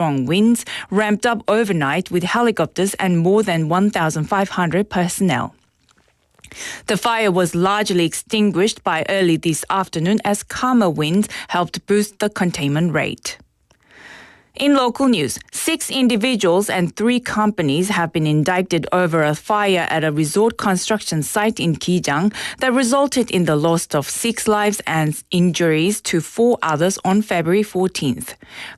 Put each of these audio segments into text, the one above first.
strong winds ramped up overnight with helicopters and more than 1,500 personnel. The fire was largely extinguished by early this afternoon as calmer winds helped boost the containment rate. In local news, 6 individuals and 3 companies have been indicted over a fire at a resort construction site in Gijang that resulted in the loss of 6 lives and injuries to 4 others on February 14th.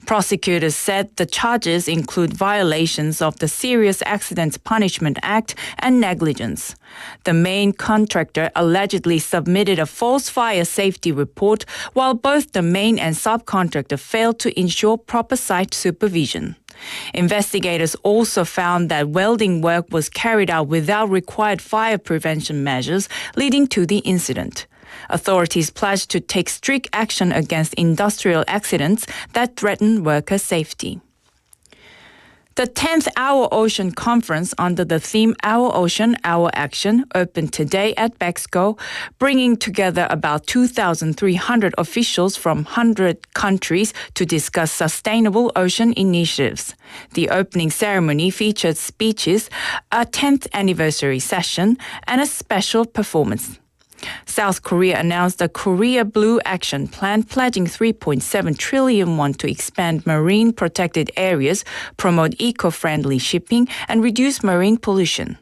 Prosecutors said the charges include violations of the Serious Accidents Punishment Act and negligence. The main contractor allegedly submitted a false fire safety report, while both the main and subcontractor failed to ensure proper site supervision. Investigators also found that welding work was carried out without required fire prevention measures, leading to the incident. Authorities pledged to take strict action against industrial accidents that threaten worker safety. The 10th Our Ocean Conference under the theme Our Ocean, Our Action opened today at APECSCO, bringing together about 2,300 officials from 100 countries to discuss sustainable ocean initiatives. The opening ceremony featured speeches, a 10th anniversary session, and a special performance. South Korea announced the Korea Blue Action Plan pledging 3.7 trillion won to expand marine protected areas, promote eco-friendly shipping, and reduce marine pollution.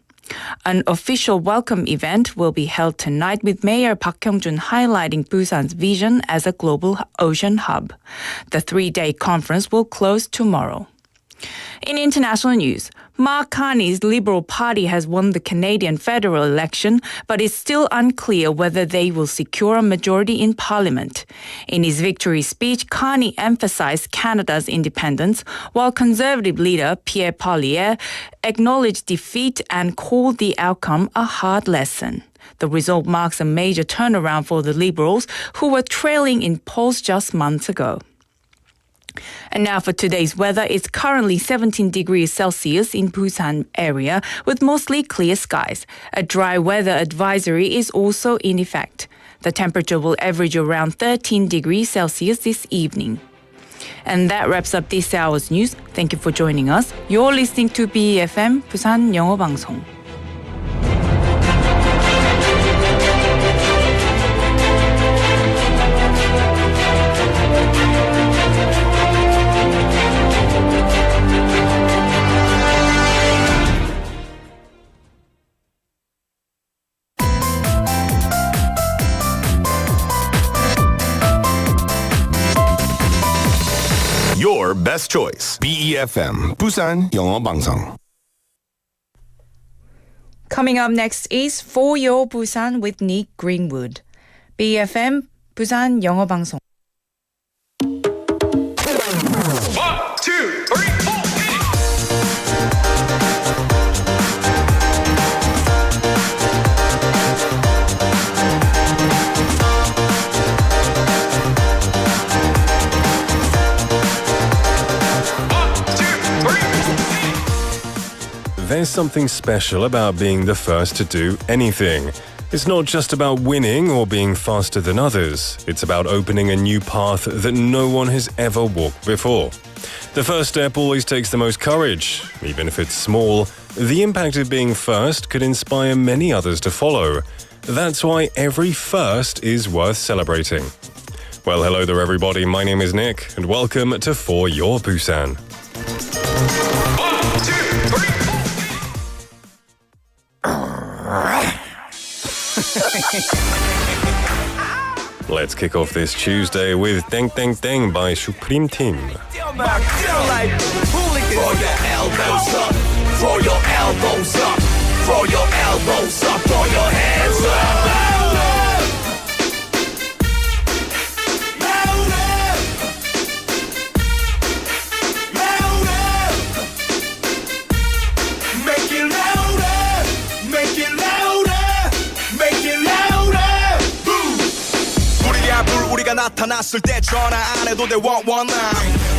An official welcome event will be held tonight with Mayor Park Hyung-jun highlighting Busan's vision as a global ocean hub. The 3-day conference will close tomorrow. In international news, Mark Carney's Liberal Party has won the Canadian federal election, but it's still unclear whether they will secure a majority in Parliament. In his victory speech, Carney emphasized Canada's independence, while Conservative leader Pierre Poilievre acknowledged defeat and called the outcome a hard lesson. The result marks a major turnaround for the Liberals, who were trailing in polls just months ago. And now for today's weather, it's currently 17 degrees Celsius in Busan area with mostly clear skies. A dry weather advisory is also in effect. The temperature will average around 13 degrees Celsius this evening. And that wraps up this hour's news. Thank you for joining us. You're listening to BEFM 부산 영어방송. Your best choice. BEFM 부산 영어방송. Coming up next is For Your Busan with Nick Greenwood. BEFM 부산 영어방송. 1, 2, 3, 4. There's something special about being the first to do anything. It's not just about winning or being faster than others. It's about opening a new path that no one has ever walked before. The first step always takes the most courage. Even if it's small, the impact of being first could inspire many others to follow. That's why every first is worth celebrating. Well, hello there everybody, my name is Nick, and welcome to For Your Busan. 1, 2, 3, 4. Let's kick off this Tuesday with Deng Deng Deng by Supreme Team. Throw your elbows up, throw your elbows up, throw your elbows up, throw your hands up. 우리가 나타났을 때 전화 안 해도 돼 119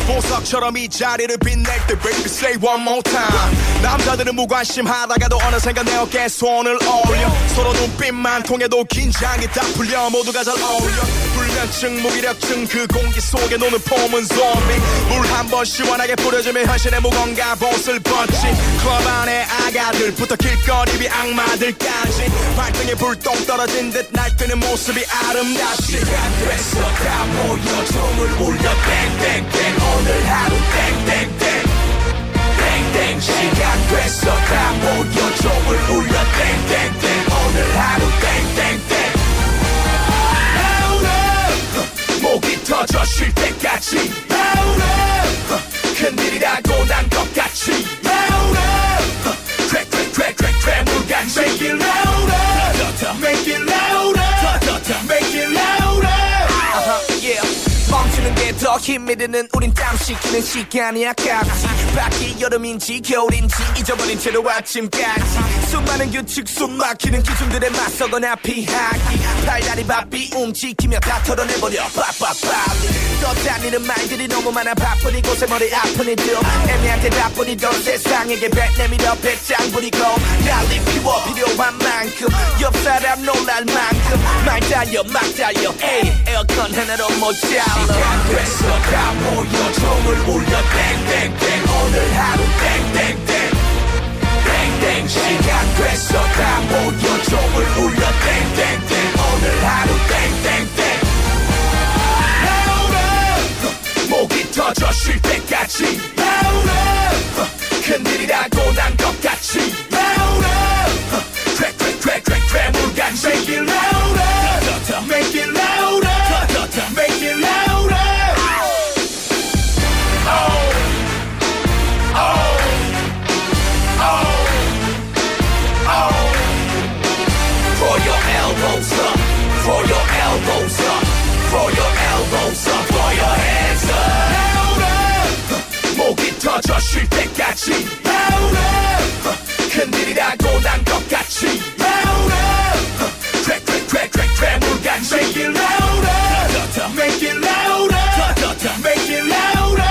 보석처럼 이 자리를 빛낼 때 baby say one more time 남자들은 무관심하다가도 어느샌가 내 어깨에 손을 올려 서로 눈빛만 통해도 긴장이 다 풀려 모두가 잘 어울려 불면증 무기력증 그 공기 속에 노는 폼은 좀비 물 한 번 시원하게 뿌려주면 현실의 무언가 못을 벗지 클럽 안에 아가들부터 길거리 악마들까지 발등에 불똥 떨어진 듯 날뛰는 모습이 아름답지 시간 됐어 다 모여 종을 울려 땡땡땡 오늘 하루 땡땡땡 땡땡 시간 됐어 다 모여 종을 울려 땡땡땡 오늘 하루 땡땡땡 목이 터져 쉴 때까지 큰일이라고 난 것 같이 괴물같이 Make it louder Make it louder Make it louder Yeah 멈추는 게 더 힘이 드는 우린 땀 식히는 시간이 아깝지 밖이 여름인지 겨울인지 잊어버린 채로 아침까지 수많은 규칙 숨 막히는 기준들에 맞서거나 피하기 팔다리 바삐 움직이며 다 털어내버려 빨리 떠다니는 말들이 너무 많아 바쁜 이곳에 머리 아픈 이들 애매한 대답뿐 이던 세상에게 배 내밀어 배짱 부리고 난리 피워 필요한 만큼 옆 사람 놀랄 만큼 말 달려 막 달려 에이 에어컨 하나로 모자라 시간 됐어 다 모여 종을 울려 땡땡땡 오늘 하루 땡땡땡 땡땡 시간 됐어 다 모여 종을 울려 땡땡땡 오늘 하루 땡땡땡 목이 터져 쉴 때까지 큰일이라고 난 것 같이 괴물같이 Make it louder Make it louder Make it louder Oh Oh Oh Oh Throw your elbows up Throw your elbows up Throw your elbows up Throw your hands up 목이 터져 쉴 때까지 큰일이라고 난 것 같이 괴물같이 Make it louder Make it louder Make it louder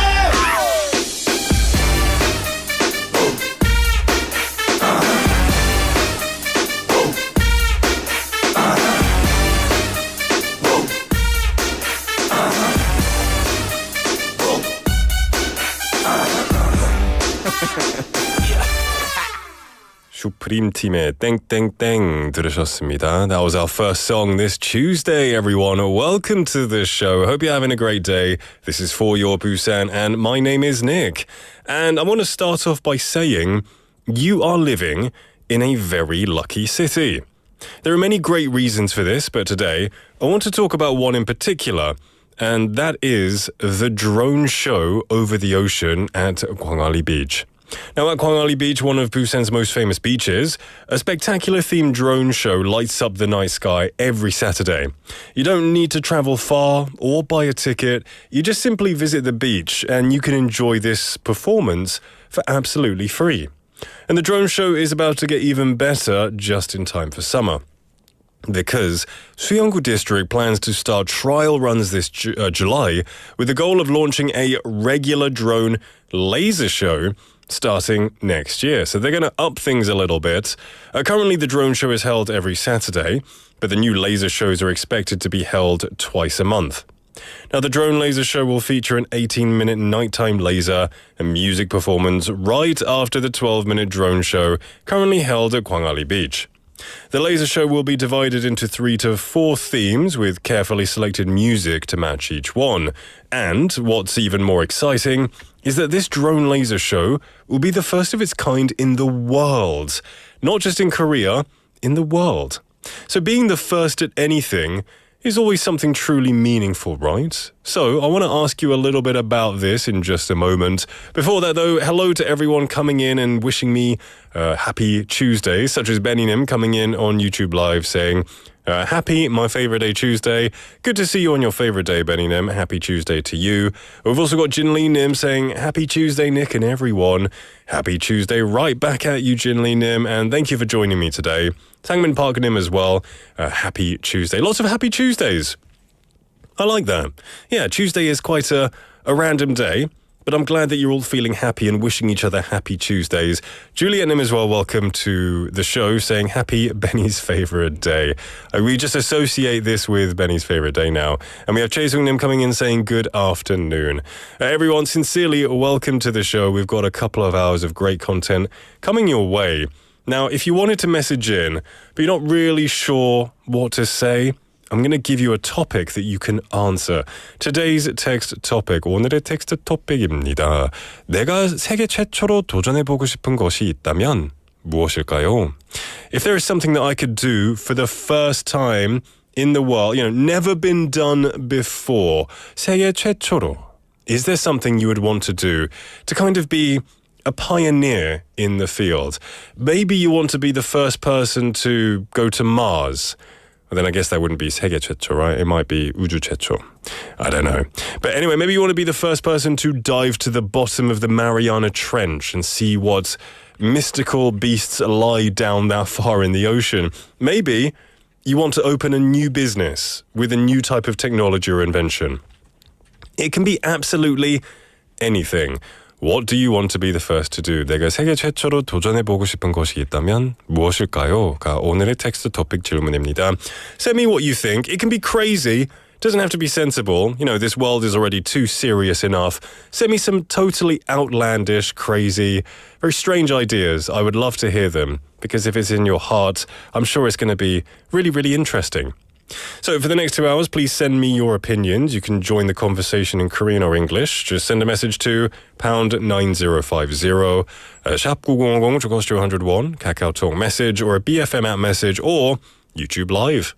슈프림 팀의 땡땡땡 들으셨습니다. That was our first song this Tuesday, everyone. Welcome to the show. Hope you're having a great day. This is for Your Busan, and my name is Nick. And I want to start off by saying you are living in a very lucky city. There are many great reasons for this, but today I want to talk about one in particular, and that is the drone show over the ocean at Gwangali Beach. Now, at Gwangali Beach, one of Busan's most famous beaches, a spectacular themed drone show lights up the night sky every Saturday. You don't need to travel far or buy a ticket. You just simply visit the beach and you can enjoy this performance for absolutely free. And the drone show is about to get even better just in time for summer, because Suyeonggu District plans to start trial runs this July with the goal of launching a regular drone laser show starting next year. So they're going to up things a little bit. Currently, the drone show is held every Saturday, but the new laser shows are expected to be held twice a month. Now, the drone laser show will feature an 18-minute nighttime laser and music performance right after the 12-minute drone show currently held at Gwangali Beach. The laser show will be divided into 3 to 4 themes with carefully selected music to match each one. And what's even more exciting is that this drone laser show will be the first of its kind in the world. Not just in Korea, in the world. So being the first at anything is always something truly meaningful, right? So I want to ask you a little bit about this in just a moment. Before that, though, hello to everyone coming in and wishing me happy Tuesday, such as Benny Nim coming in on YouTube Live saying, happy My Favorite Day Tuesday. Good to see you on your favorite day, Benny Nim. Happy Tuesday to you. We've also got Jin Lee Nim saying, happy Tuesday, Nick and everyone. Happy Tuesday right back at you, Jin Lee Nim, and thank you for joining me today. Sangmin Park Nim as well. Happy Tuesday. Lots of happy Tuesdays. I like that. Yeah, Tuesday is quite a random day, but but I'm glad that you're all feeling happy and wishing each other happy Tuesdays. Juliet Nim as well, welcome to the show, saying happy Benny's favourite day. We just associate this with Benny's favourite day now. And we have Chae Sung Nim coming in saying good afternoon. Everyone, sincerely welcome to the show. We've got a couple of hours of great content coming your way. Now, if you wanted to message in, but you're not really sure what to say, I'm going to give you a topic that you can answer. Today's text topic, 오늘의 텍스트 토픽입니다. 내가 세계 최초로 도전해보고 싶은 것이 있다면 무엇일까요? If there is something that I could do for the first time in the world, never been done before, 세계 최초로, is there something you would want to do to kind of be a pioneer in the field? Maybe you want to be the first person to go to Mars. Well, then I guess that wouldn't be 세계 최초, right? It might be 우주 최초. I don't know. But anyway, maybe you want to be the first person to dive to the bottom of the Mariana Trench and see what mystical beasts lie down that far in the ocean. Maybe you want to open a new business with a new type of technology or invention. It can be absolutely anything. What do you want to be the first to do? 내가 세계 최초로 도전해보고 싶은 것이 있다면 무엇일까요? 가 오늘의 텍스트 토픽 질문입니다. Send me what you think. It can be crazy. Doesn't have to be sensible. This world is already too serious enough. Send me some totally outlandish, crazy, very strange ideas. I would love to hear them. Because if it's in your heart, I'm sure it's going to be really, really interesting. So for the next 2 hours, please send me your opinions. You can join the conversation in Korean or English. Just send a message to #9050, 샵 9010, 주거 101, KakaoTalk message, or a BFM app message, or YouTube Live.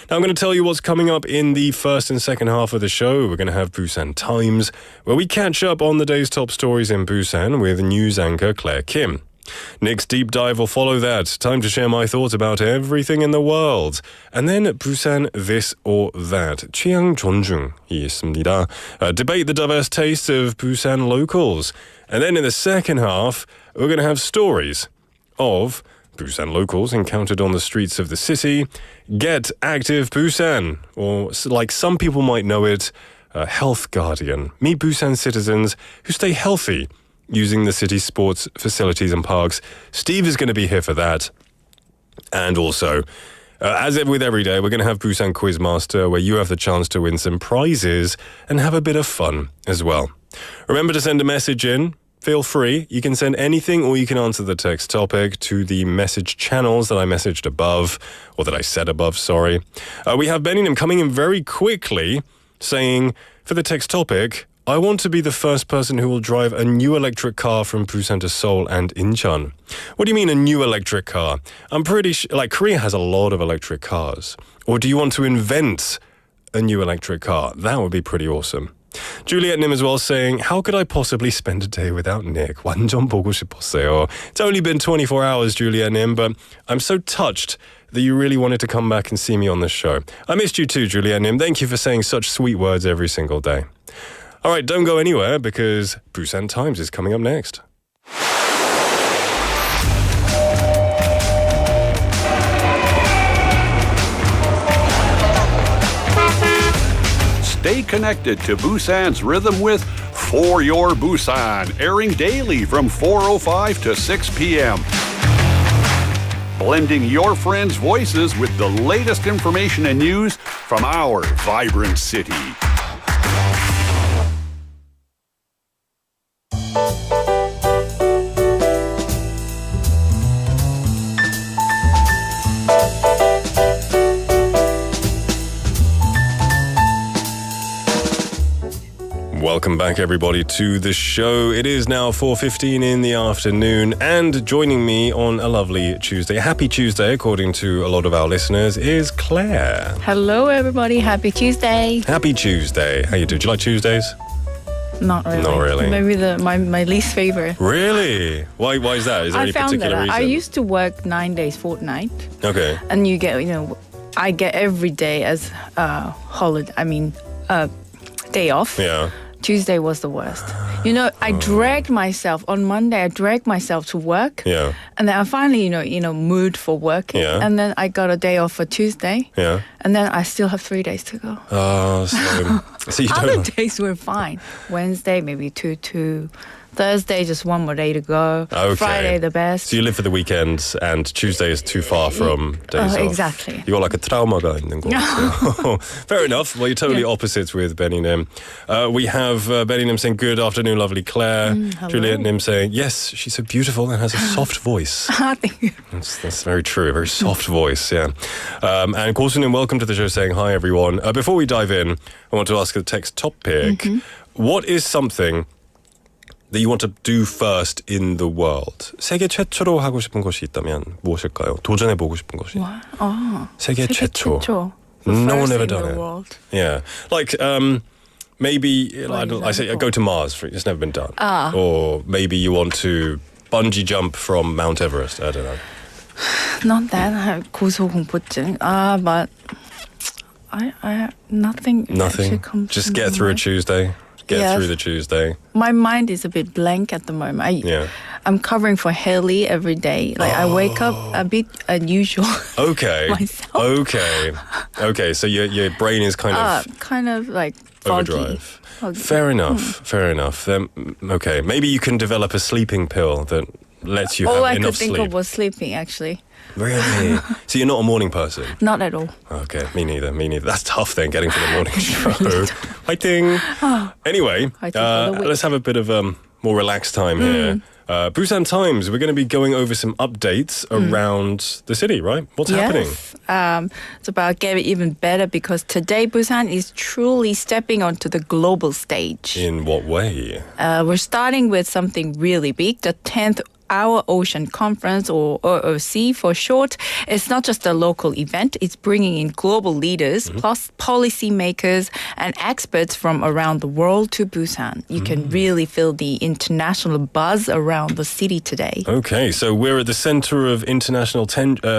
Now I'm going to tell you what's coming up in the first and second half of the show. We're going to have Busan Times, where we catch up on the day's top stories in Busan with news anchor Claire Kim. Nick's deep dive will follow that. Time to share my thoughts about everything in the world. And then Busan This or That. 취향존중 있습니다. Debate the diverse tastes of Busan locals. And then in the second half, we're going to have stories of Busan locals encountered on the streets of the city. Get Active Busan, or like some people might know it, Health Guardian. Meet Busan citizens who stay healthy using the city's sports facilities and parks. Steve is going to be here for that. And also, as with every day, we're going to have Busan Quizmaster, where you have the chance to win some prizes and have a bit of fun as well. Remember to send a message in. Feel free. You can send anything or you can answer the text topic to the message channels that I messaged above, or that I said above, sorry. We have Beninam coming in very quickly saying, for the text topic, I want to be the first person who will drive a new electric car from Busan to Seoul and Incheon. What do you mean a new electric car? I'm pretty sure, Korea has a lot of electric cars. Or do you want to invent a new electric car? That would be pretty awesome. Juliet Nim as well saying, how could I possibly spend a day without Nick? 완전 보고 싶었어요. It's only been 24 hours, Juliet Nim, but I'm so touched that you really wanted to come back and see me on this show. I missed you too, Juliet Nim. Thank you for saying such sweet words every single day. All right, don't go anywhere because Busan Times is coming up next. Stay connected to Busan's rhythm with For Your Busan, airing daily from 4:05 to 6 p.m. Blending your friends' voices with the latest information and news from our vibrant city. Welcome back, everybody, to the show. It is now 4:15 in the afternoon, and joining me on a lovely Tuesday, happy Tuesday, according to a lot of our listeners, is Claire. Hello, everybody. Happy Tuesday. Happy Tuesday. How you doing? Do you like Tuesdays? Not really. Not really. Maybe my least favorite. Really? Why is that? Is there I any found particular that reason? I used to work 9 days fortnight, Okay. and you get I get every day as holiday. Day off. Yeah. Tuesday was the worst. You know, I dragged myself on Monday. I dragged myself to work. Yeah. And then I finally, mood for working. Yeah. And then I got a day off for Tuesday. Yeah. And then I still have 3 days to go. Oh, so you Other don't... days were fine. Wednesday, maybe 2. Thursday, just one more day to go. Okay. Friday, the best. So you live for the weekends and Tuesday is too far from days off. Exactly. You got like a trauma가 있는 거 같아요. Fair enough. Well, you're totally opposites with Benny Nim. We have Benny Nim saying, good afternoon, lovely Claire. Juliet Nim saying, yes, she's so beautiful and has a soft voice. Thank you. That's very true. A very soft voice, yeah. And Korsunim, welcome to the show, saying hi, everyone. Before we dive in, I want to ask a text topic. What is something that you want to do first in the world? 세계 최초로 하고 싶은 것이 있다면 무엇일까요? 도전해보고 싶은 것이. 세계 최초. No one ever done it. World. Yeah. Like, maybe, I say, go to Mars. It's never been done. Or maybe you want to bungee jump from Mount Everest. I don't know. Not that. I have 고소공포증. But I have nothing. Nothing? Just get through a Tuesday. Get through the Tuesday. My mind is a bit blank at the moment. I'm covering for Haley every day. Like I wake up a bit unusual. Okay. myself. Okay. So your brain is kind of like foggy. overdrive. Fair enough. Then okay, maybe you can develop a sleeping pill that lets you All have I enough could think sleep. of was sleeping, actually. Really? So you're not a morning person? Not at all. Okay, me neither. That's tough then, getting to the morning show. Fighting. Anyway, let's have a bit of more relaxed time here. Busan Times, we're going to be going over some updates around the city, right? What's happening? It's about getting even better because today Busan is truly stepping onto the global stage. In what way? We're starting with something really big, the 10th Our Ocean Conference, or OOC for short. It's not just a local event, it's bringing in global leaders, plus policymakers and experts from around the world to Busan. You can really feel the international buzz around the city today. Okay, so we're at the center of international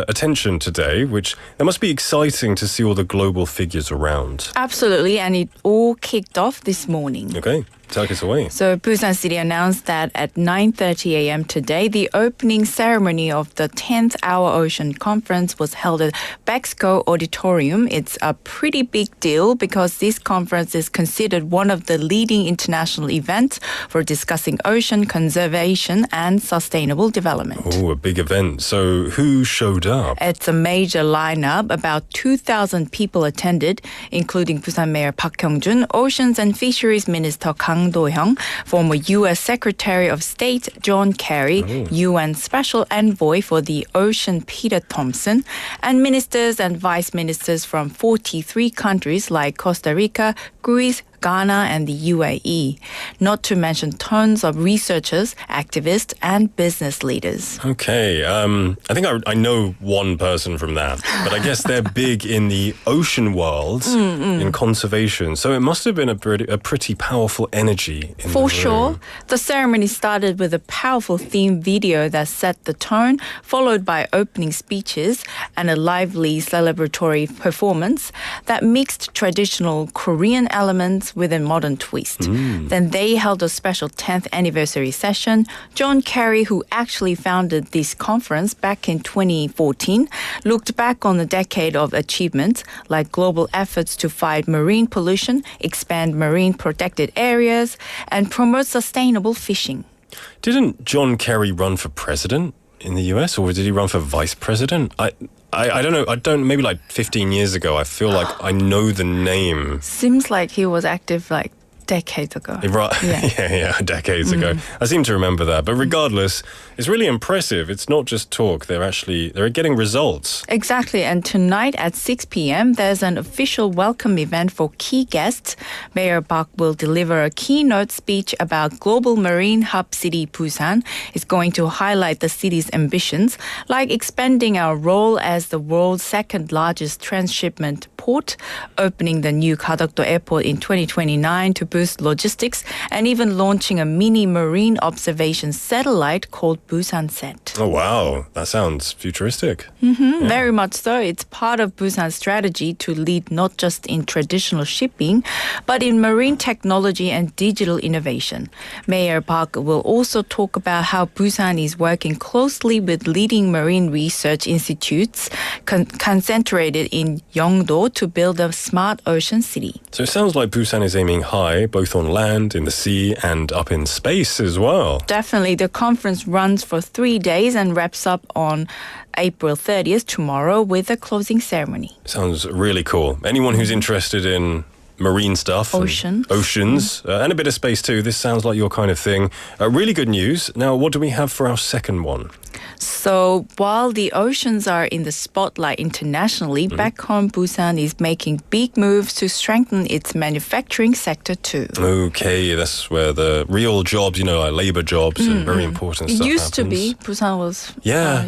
attention today, which it must be exciting to see all the global figures around. Absolutely, and it all kicked off this morning. Okay. Take us away. So Busan City announced that at 9:30 a.m. today, the opening ceremony of the 10th Our Ocean Conference was held at Bexco Auditorium. It's a pretty big deal because this conference is considered one of the leading international events for discussing ocean conservation and sustainable development. Oh, a big event. So who showed up? It's a major lineup. About 2,000 people attended, including Busan Mayor Park Hyung-jun, Oceans and Fisheries Minister Kang Do-hyung, former U.S. Secretary of State John Kerry, UN Special Envoy for the Ocean Peter Thompson, and ministers and vice ministers from 43 countries like Costa Rica, Greece, Ghana, and the UAE, not to mention tons of researchers, activists, and business leaders. Okay, I think I know one person from that, but I guess they're big in the ocean world, in conservation, so it must have been a pretty powerful energy in For the room. sure, the ceremony started with a powerful theme video that set the tone, followed by opening speeches and a lively celebratory performance that mixed traditional Korean elements with a modern twist. Then they held a special 10th anniversary session. John Kerry, who actually founded this conference back in 2014, looked back on a decade of achievements like global efforts to fight marine pollution, expand marine protected areas, and promote sustainable fishing. Didn't John Kerry run for president in the US, or did he run for vice president? I don't know. I don't. Maybe like 15 years ago. I feel like I know the name. Seems like he was active like decades ago. Right. Yeah, decades ago. I seem to remember that. But regardless, it's really impressive. It's not just talk. They're getting results. Exactly. And tonight at 6 p.m., there's an official welcome event for key guests. Mayor Park will deliver a keynote speech about global marine hub city Busan. It's going to highlight the city's ambitions, like expanding our role as the world's second largest transshipment port, opening the new Kadokdo Airport in 2029 to boost logistics and even launching a mini marine observation satellite called Busan Set. Oh, wow. That sounds futuristic. Very much so. It's part of Busan's strategy to lead not just in traditional shipping, but in marine technology and digital innovation. Mayor Park will also talk about how Busan is working closely with leading marine research institutes concentrated in Yeongdo to build a smart ocean city. So it sounds like Busan is aiming high, both on land, in the sea, and up in space as well. Definitely. The conference runs for 3 days and wraps up on April 30th, tomorrow, with a closing ceremony. Sounds really cool. Anyone who's interested in marine stuff, oceans, and a bit of space too, this sounds like your kind of thing. Really good news. Now, what do we have for our second one? So while the oceans are in the spotlight internationally, back home Busan is making big moves to strengthen its manufacturing sector too. Okay, that's where the real jobs, like labor jobs and very important stuff Used happens. to be. Busan was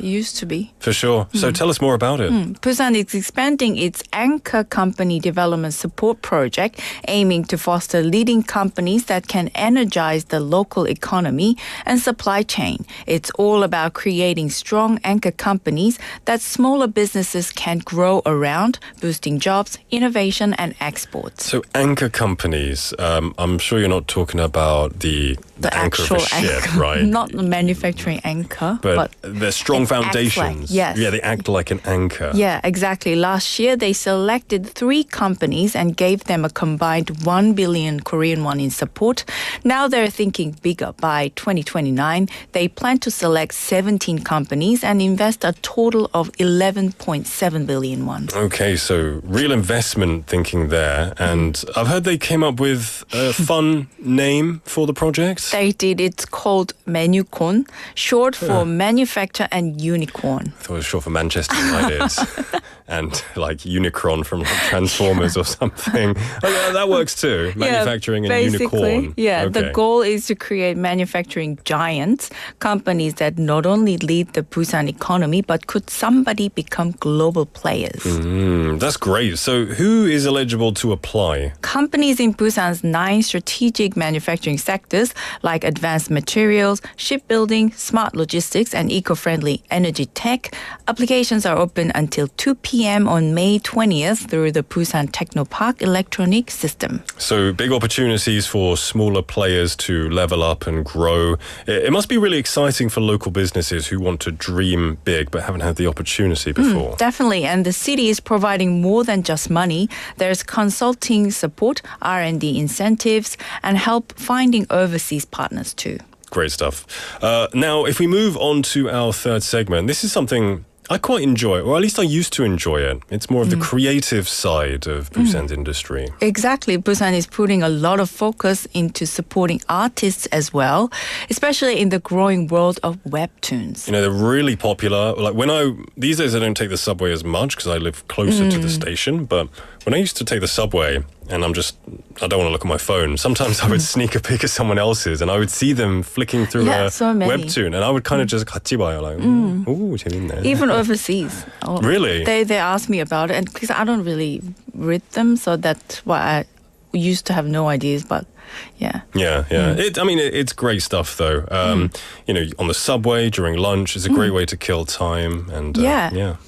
used to be. For sure. So tell us more about it. Busan is expanding its anchor company development support project, aiming to foster leading companies that can energize the local economy and supply chain. It's all about creating strong anchor companies that smaller businesses can grow around, boosting jobs, innovation, and exports. So anchor companies, I'm sure you're not talking about the anchor of a ship, right? Not the manufacturing anchor, but they're strong foundations. Yes. Yeah, they act like an anchor. Yeah, exactly. Last year, they selected 3 companies and gave them a combined 1 billion Korean won in support. Now they're thinking bigger. By 2029, they plan to select 17 companies and invest a total of 11.7 billion won. Okay, so real investment thinking there. And I've heard they came up with a fun name for the project. They did. It's called Menucon, short for Manufacture and Unicorn. I thought it was short for Manchester United. And like Unicron from Transformers or something. Oh, yeah, that works too. Manufacturing and unicorn. Yeah, okay. The goal is to create manufacturing giants, companies that not only lead the Busan economy, but could somebody become global players. That's great. So who is eligible to apply? Companies in Busan's 9 strategic manufacturing sectors like advanced materials, shipbuilding, smart logistics, and eco-friendly energy tech. Applications are open until 2 p.m. on May 20th through the Busan Technopark electronic system. So big opportunities for smaller players to level up and grow. It must be really exciting for local businesses who want to dream big but haven't had the opportunity before. Definitely, and the city is providing more than just money. There's consulting support, R&D incentives, and help finding overseas partners too. Great stuff. Now, if we move on to our third segment, this is something I quite enjoy, or at least I used to enjoy it. It's more of the creative side of Busan's industry. Exactly. Busan is putting a lot of focus into supporting artists as well, especially in the growing world of webtoons. They're really popular. Like these days I don't take the subway as much because I live closer to the station, but when I used to take the subway and I don't want to look at my phone, sometimes I would sneak a pic of someone else's and I would see them flicking through a so many. webtoon and I would kind of just 같이 봐요, like, ooh, 재밌네. Even overseas. Really? They ask me about it, and because I don't really read them, so that's why I used to have no ideas, but yeah. It's great stuff though. On the subway during lunch is a great way to kill time. And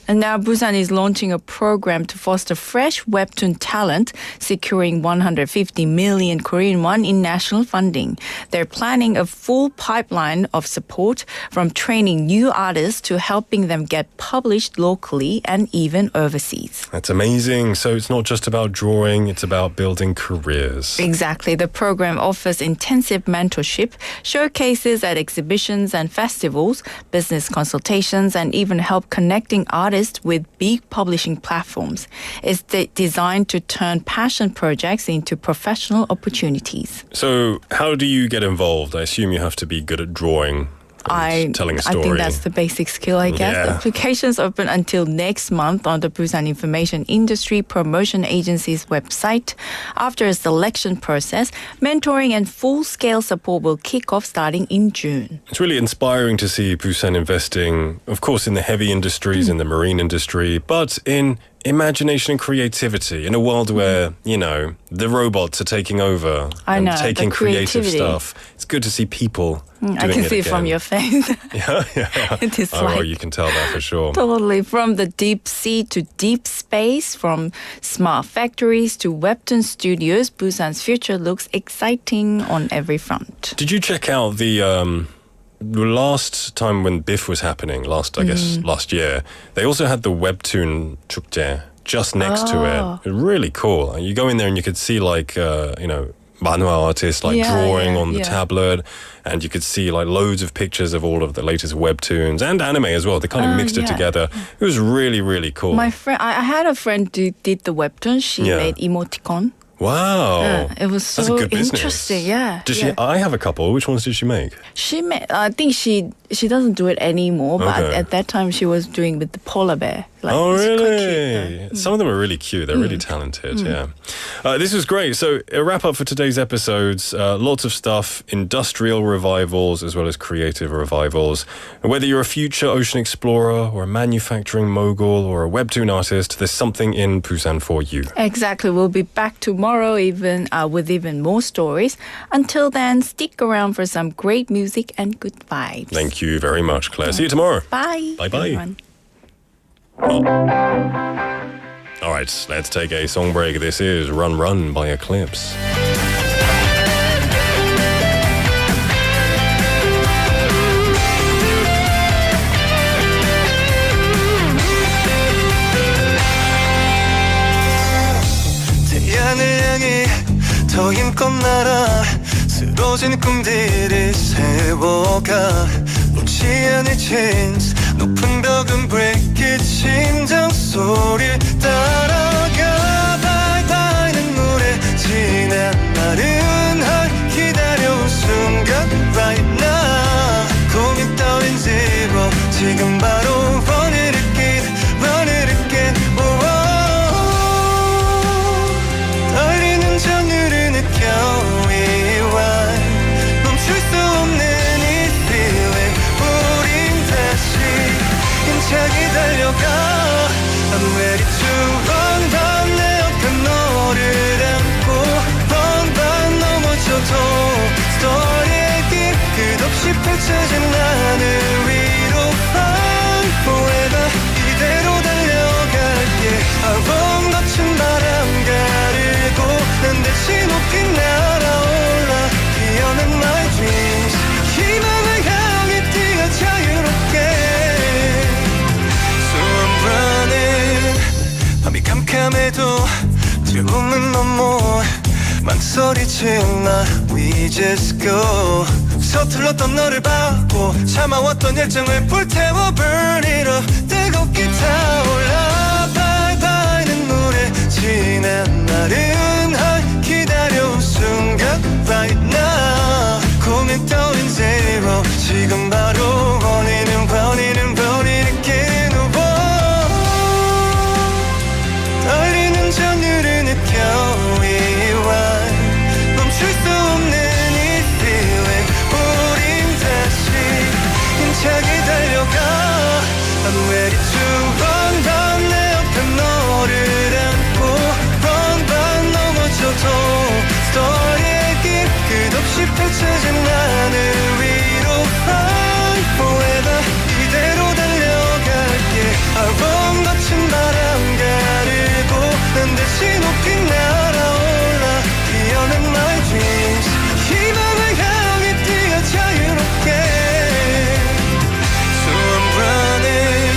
And now Busan is launching a program to foster fresh webtoon talent, securing 150 million Korean won in national funding. They're planning a full pipeline of support, from training new artists to helping them get published locally and even overseas. That's amazing. So it's not just about drawing, it's about building careers. Exactly. The program offers intensive mentorship, showcases at exhibitions and festivals, business consultations, and even help connecting artists with big publishing platforms. It's designed to turn passion projects into professional opportunities. So how do you get involved? I assume you have to be good at drawing. Telling a story. I think that's the basic skill, I guess. Yeah. Applications open until next month on the Busan Information Industry Promotion Agency's website. After a selection process, mentoring and full-scale support will kick off starting in June. It's really inspiring to see Busan investing, of course, in the heavy industries, in the marine industry, but in imagination and creativity in a world where, the robots are taking over and taking creative stuff. It's good to see people doing I can it see it from again. your face. Yeah. It is Well, you can tell that for sure. Totally. From the deep sea to deep space, from smart factories to webtoon studios, Busan's future looks exciting on every front. Did you check out the last time when BIF was happening, last year, they also had the webtoon 축제 just next to it. Really cool. You go in there and you could see manhwa artists drawing on the tablet, and you could see loads of pictures of all of the latest webtoons and anime as well. They kind of mixed it together. It was really, really cool. My friend, I had a friend who did the webtoon. She made emoticon. Wow. It was That's a so good business. interesting. Yeah. Did she? I have a couple. Which ones did she make? She made. I think she doesn't do it anymore. But Okay. at that time, she was doing with the polar bear. Oh, it's quite really? cute. Some of them are really cute. They're really talented, yeah. This was great. So, a wrap up for today's episodes. Lots of stuff, industrial revivals as well as creative revivals. And whether you're a future ocean explorer or a manufacturing mogul or a webtoon artist, there's something in Busan for you. Exactly. We'll be back tomorrow with even more stories. Until then, stick around for some great music and good vibes. Thank you very much, Claire. See you tomorrow. Bye. Bye-bye. everyone. All right, let's take a song break. This is Run Run by Eclipse. 태양을 향해 더 힘껏 날아 쓰러진 꿈들을 세워가 놓지 않을 chance 높은 벽은 break it 심장 소리를 따라가 발발 눈물에 지난 나른한 기다려온 순간 right now 고민 따윈 zero 지금 바로 run it again run it again oh, 떨리는 전율을 느껴 rewind 멈출 수 없는 이 feeling 우린 다시 힘차게 달려가 I'm ready to run run 내 옆에 너를 안고 run run 넘어져도 스토리의 길 끝없이 펼쳐진 하늘 위로 run forever 이대로 달려갈게 아롱 거친 바람 가르고 난 대신 높이 날아올라 피어난 my dreams 희망을 향해 뛰어 자유롭게 So I'm running 밤이 캄캄해도 두려움은 no more 망설이지 마 We just go 서툴렀던 너를 받고 참아왔던 열정을 불태워 burn it up 뜨겁게 타올라 발발 눈물에 지난 나른한 기다려온 순간 right now 고민 따윈 zero 지금 바로 원인은 again 떨리는 전율을 느껴 rewind 멈출 수 없는 이 feeling 우린 다시 힘차게 달려가 I'm ready to run run 내 옆에 너를 안고 run run 넘어져도 스토리의 길 끝없이 펼쳐진 하늘 위로 run forever 이대로 달려갈게 아롱 거친 바람 가르고 난 대신 높이 날아올라 피어난 my dreams 희망을 향해 뛰어 자유롭게 So I'm running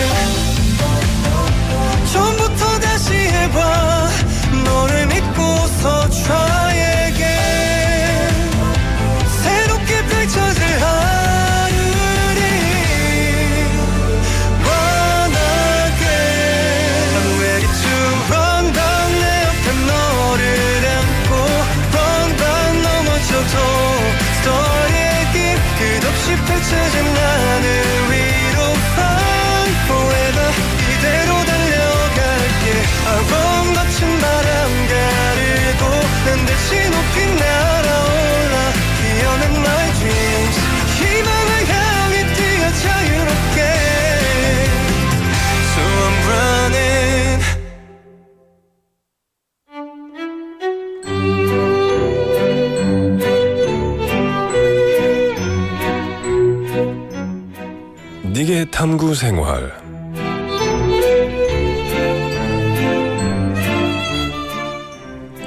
니게 탐구생활.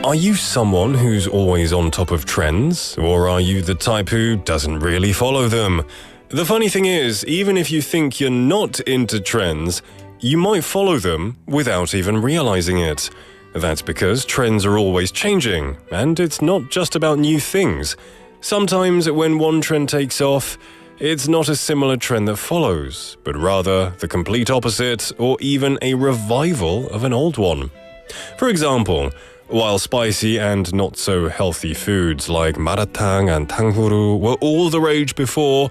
Are you someone who's always on top of trends, or are you the type who doesn't really follow them? The funny thing is, even if you think you're not into trends, you might follow them without even realizing it. That's because trends are always changing, and it's not just about new things. Sometimes when one trend takes off, it's not a similar trend that follows, but rather the complete opposite or even a revival of an old one. For example, while spicy and not so healthy foods like maratang and tanghuru were all the rage before,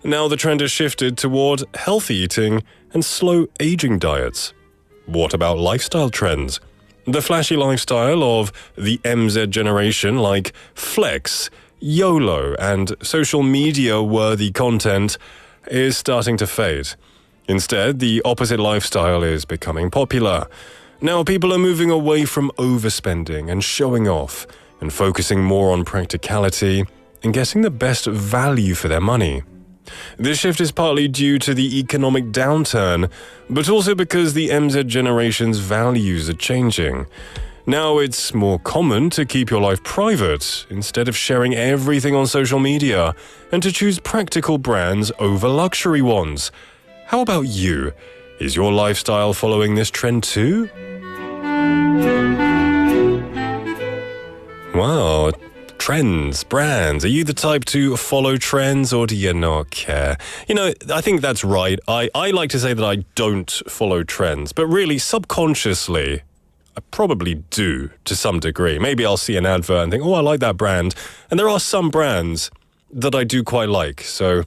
now the trend has shifted toward healthy eating and slow aging diets. What about lifestyle trends? The flashy lifestyle of the MZ generation like flex, YOLO and social media-worthy content is starting to fade. Instead, the opposite lifestyle is becoming popular. Now people are moving away from overspending and showing off and focusing more on practicality and getting the best value for their money. This shift is partly due to the economic downturn, but also because the MZ generation's values are changing. Now it's more common to keep your life private instead of sharing everything on social media and to choose practical brands over luxury ones. How about you? Is your lifestyle following this trend too? Wow, trends, brands. Are you the type to follow trends or do you not care? You know, I think that's right. I like to say that I don't follow trends, but really subconsciously, I probably do to some degree. Maybe I'll see an advert and think, oh, I like that brand. And there are some brands that I do quite like. So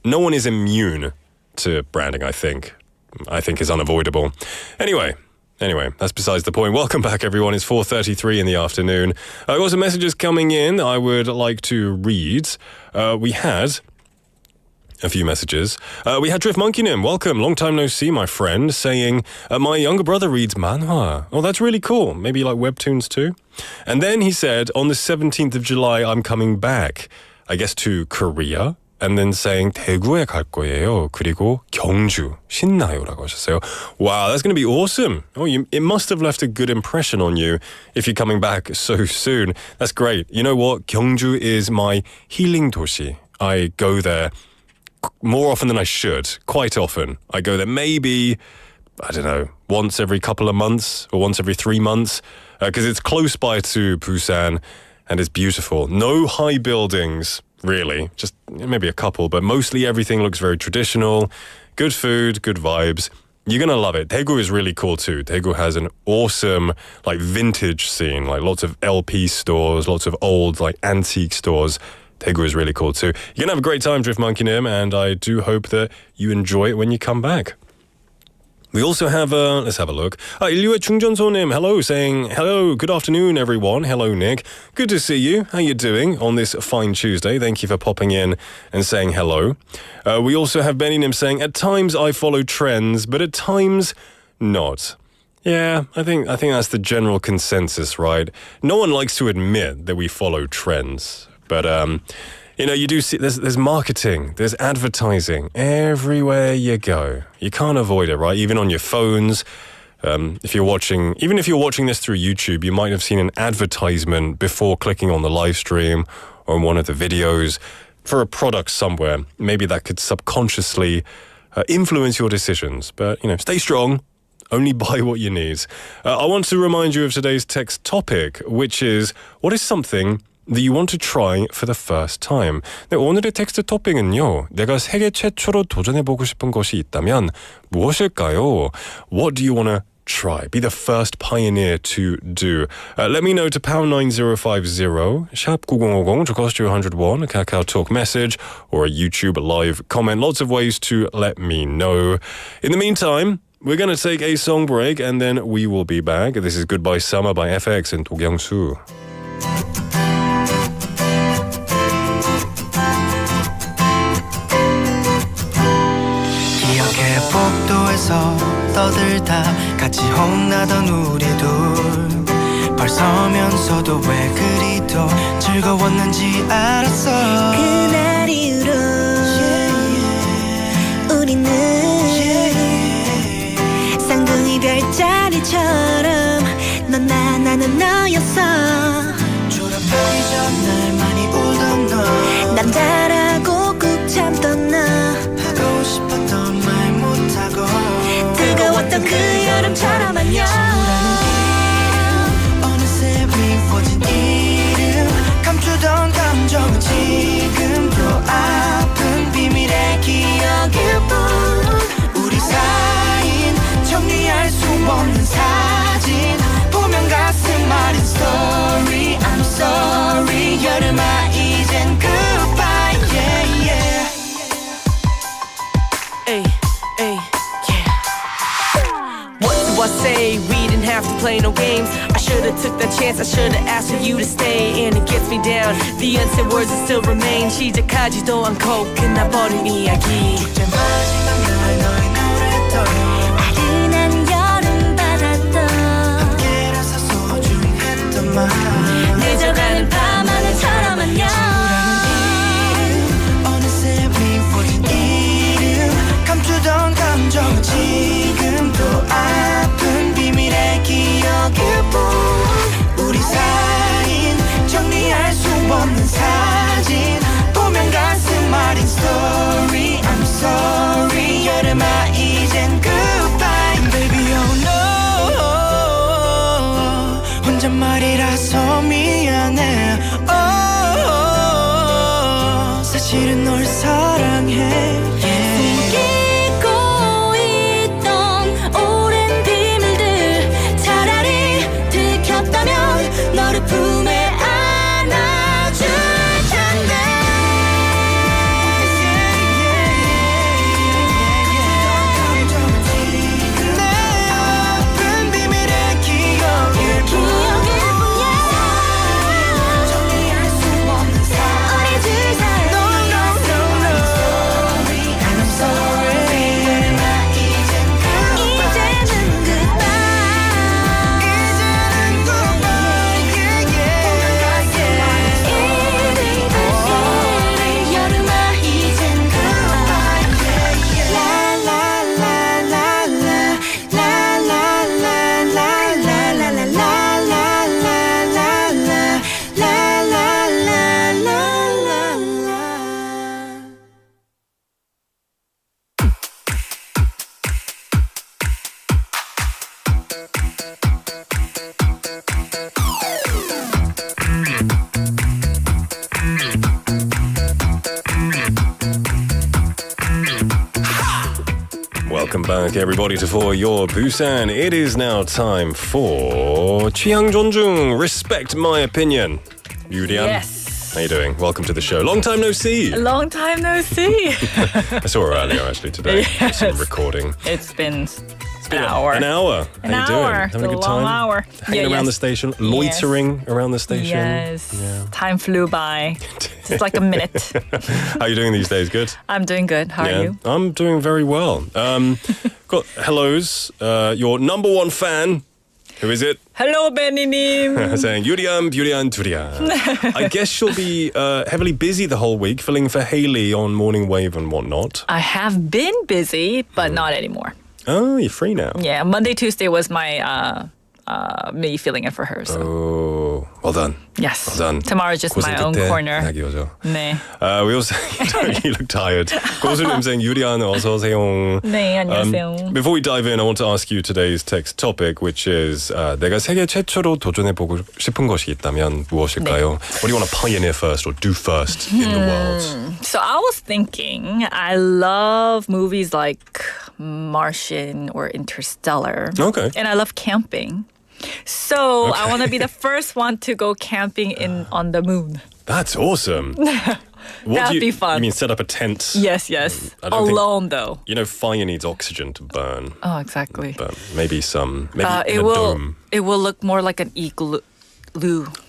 no one is immune to branding, I think. I think is unavoidable. Anyway, that's besides the point. Welcome back, everyone. It's 4:33 in the afternoon. I've got some messages coming in I would like to read. We had a few messages. We had Drift Monkeynim. Welcome. Long time no see, my friend, saying, my younger brother reads manhwa. Oh, that's really cool. Maybe you like webtoons too? And then he said, on the 17th of July, I'm coming back, I guess to Korea. And then saying 대구에 갈 거예요. 그리고 경주 신나요라고 하셨어요. Wow, that's going to be awesome. Oh, it must have left a good impression on you if you're coming back so soon. That's great. You know what? 경주 is my healing 도시. I go there more often than I should. Quite often. I go there maybe, I don't know, once every couple of months or once every 3 months because it's close by to Busan and it's beautiful. No high buildings. Really, just maybe a couple, but mostly everything looks very traditional. Good food, good vibes. You're gonna love it. Daegu is really cool too. Daegu has an awesome like vintage scene, like lots of LP stores, lots of old like antique stores. Daegu is really cool too. You're gonna have a great time, Drift Monkeynim, and I do hope that you enjoy it when you come back. We also have, let's have a look. 일류의 충전소님, hello, saying, hello, good afternoon, everyone. Hello, Nick. Good to see you. How you doing on this fine Tuesday? Thank you for popping in and saying hello. We also have Bennynim saying, at times I follow trends, but at times not. Yeah, I think that's the general consensus, right? No one likes to admit that we follow trends, but, you know, you do see there's marketing, there's advertising everywhere you go. You can't avoid it, right? Even on your phones. If you're watching this through YouTube, you might have seen an advertisement before clicking on the live stream or on one of the videos for a product somewhere. Maybe that could subconsciously influence your decisions. But, you know, stay strong. Only buy what you need. I want to remind you of today's text topic, which is, what is something that you want to try for the first time. 네, 오늘의 텍스트 토핑은요. 내가 세계 최초로 도전해보고 싶은 것이 있다면 무엇일까요? What do you want to try? Be the first pioneer to do. Let me know to #9050, 샵 9050, to cost you 101, a Kakao Talk message, or a YouTube live comment. Lots of ways to let me know. In the meantime, we're going to take a song break and then we will be back. This is Goodbye Summer by FX and 도경수. 복도에서 떠들다 같이 혼나던 우리 둘 벌서면서도 왜 그리도 즐거웠는지 알았어 그날 이후로 우리는 우리처럼 넌 나는 너였어 졸업하기 전 날 많이 울던 너 남자라고 꾹 참던 너 하고 싶었던 말 못하고 뜨거웠던 그 여름처럼 안녕 어느새 미워진 이름 감추던 감정은 지금도 아픈 비밀의 기억일 뿐 우리 사인 정리할 수 없는 사진 보면 가슴 아린 story I'm sorry 여름아 이젠 goodbye yeah yeah Ay, ay, yeah. What do I say? We didn't have to play no games. I should've took that chance. I should've asked for you to stay. And it gets me down. The unsaid words that still remain. 시작하지도 않고 끝나버린 이야기. 축제 마지막 날 너의 노래도 아른한 여름 바다도 함께라서 소중했던 말 늦어가는 밤하늘처럼 안녕 어느새 미워진 이름 감추던 감정은 지금도 아픈 비밀의 기억일 뿐 우리 사인 정리할 수 없는 사진 보면 가슴 아린 story I'm sorry 여름아 이젠 goodbye baby oh no 혼잣말이라서 미안해 oh 사실은 널 사랑해 숨기고 있던 오랜 비밀들 차라리 들켰다면 너를 품에 안아줄 텐데 내 아픈 비밀의 기억일 뿐 정리할 수 없는 사랑 우리 둘 사이 No no no no And I'm sorry 여름아 이젠 goodbye 이제는 goodbye 이제는 goodbye yeah yeah yeah 이리 다시 여름아 이젠 goodbye Welcome back, everybody, to For Your Busan. It is now time for 취향존중, respect my opinion. Yudian, Yes. how you doing? Welcome to the show. Long time no see. A long time no see. I saw her earlier, actually, today. Yes. Some recording. It's been an hour. An hour. An how you hour. doing? Having a good It's a long time? hour. Hanging Yeah, around yes. the station, loitering around the station. Yes. Yeah. Time flew by. Just like a minute. How you doing these days? Good? I'm doing good. How are you? I'm doing very well. Got hellos. Your number one fan. Who is it? Hello, Benny님. Saying Yudian, Durian. I guess she'll be heavily busy the whole week, filling for Haley on Morning Wave and whatnot. I have been busy, but not anymore. Oh, you're free now. Yeah, Monday, Tuesday was my me filling in for her. So Oh, well done. yes, Well done. tomorrow's just my own 고생 끝에 corner. 낙이어져. 네. We also you look tired. 고수님 saying 유리안 어서 오세요. 네, 안녕하세요. Before we dive in, I want to ask you today's text topic, which is 내가 세계 최초로 도전해보고 싶은 것이 있다면 무엇일까요? What do you want to pioneer first or do first in the world? So I was thinking, I love movies like Martian or Interstellar. Okay. And I love camping. So I want to be the first one to go camping on the moon. That's awesome. That'd be fun. You mean set up a tent? Yes, yes. I don't think- Alone though. You know, fire needs oxygen to burn, Oh, exactly. but maybe in a It will dome. it will look more like an igloo.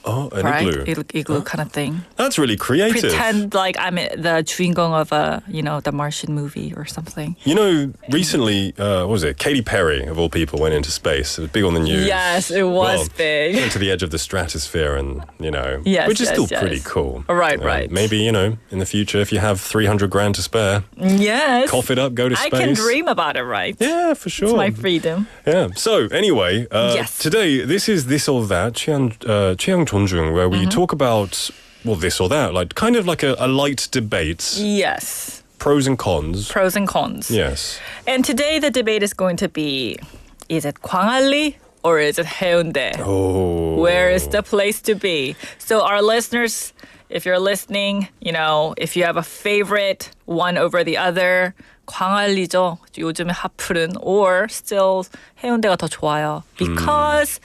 Oh, an right? igloo. Igloo kind of thing. That's really creative. Pretend like I'm the 주인공 of the Martian movie or something. You know, recently, what was it? Katy Perry, of all people, went into space. It was big on the news. Yes, it was big. Went to the edge of the stratosphere and, Yes, which is still yes. pretty cool. Right. Maybe, in the future, if you have 300 grand to spare, Yes. cough it up, go to I space. can dream about it, right? Yeah, for sure. It's my freedom. Yeah. So anyway, Yes. Today, this is this or that, 취향존중, where we talk about, well, this or that, like kind of like a light debate, Yes. pros and cons. Pros and cons. Yes. And today the debate is going to be, is it 광안리 or is it 해운대? Oh. Where is the place to be? So our listeners, if you're listening, if you have a favorite one over the other, 광안리죠. 요즘에 핫플은, or still 해운대가 더 좋아요. Because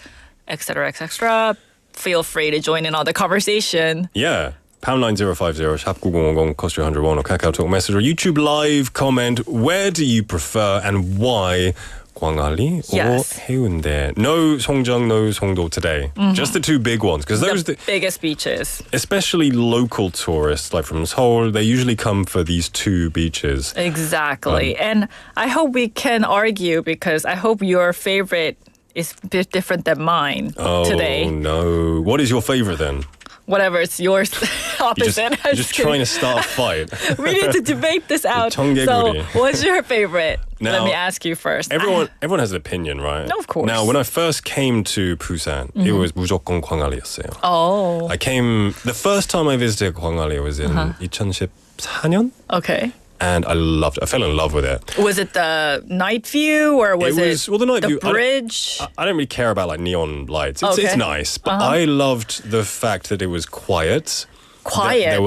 etc. Feel free to join in on the conversation. Yeah. Pound 9050 샵 9050 cost you 101 or KakaoTalk message or YouTube live comment. Where do you prefer and why? 광안리 or Yes. 해운대? No 송정, no 송도 today. Just the two big ones, because those The biggest beaches. especially local tourists like from Seoul, they usually come for these two beaches. Exactly. And I hope we can argue because I hope your favorite is a bit different than mine today. Oh no. What is your favorite then? Whatever, it's yours You're opposite. just trying to start a fight. We need to debate this out. So, 청개구리. what's your favorite? Let Now, me ask you first. Everyone has an opinion, right? Of course. Now, when I first came to Busan, it was 무조건 광안리였어요. Oh, The first time I visited 광안리 was in 2014년, okay. and I loved it. I fell in love with it. Was it the night view or was it the night view. bridge? I don't really care about like neon lights. It's Okay. nice, but I loved the fact that it was quiet. Quiet.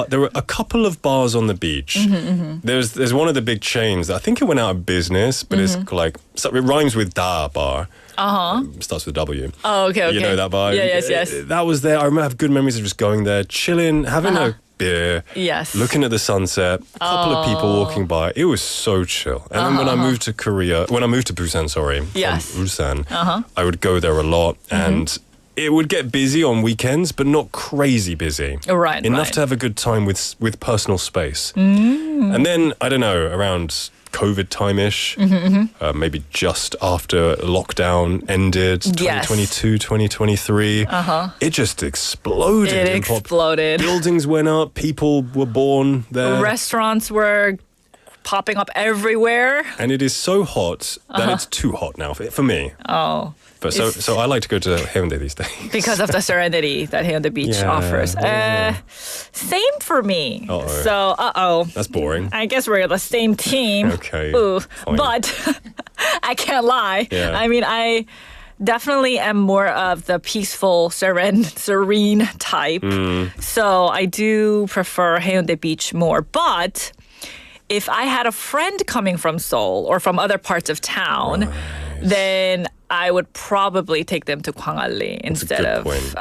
There were a couple of bars on the beach. There's one of the big chains. I think it went out of business, but it's like it rhymes with Da Bar. Starts with W. Oh, okay. You know that bar? Yeah, yes. That was there. I remember I have good memories of just going there, chilling, having a beer, Yes. looking at the sunset, a couple of people walking by. It was so chill. And then when I moved to Busan, Yes. from Busan, I would go there a lot and it would get busy on weekends, but not crazy busy. Right, Enough right. to have a good time with personal space. And then, I don't know, around COVID time-ish, maybe just after lockdown ended, 2022, 2023, it just exploded. It in exploded. Buildings went up, people were born there. Restaurants were popping up everywhere. And it is so hot that it's too hot now for me. Oh. But so I like to go to Haeundae these days. Because of the serenity that Haeundae Beach Yeah, offers. Same for me. Uh-oh. So, That's boring. I guess we're the same team. Okay, Ooh. fine. But I can't lie. Yeah. I mean, I definitely am more of the peaceful, serene type. So I do prefer Haeundae Beach more. But if I had a friend coming from Seoul or from other parts of town, then I would probably take them to 광안리 instead good of point.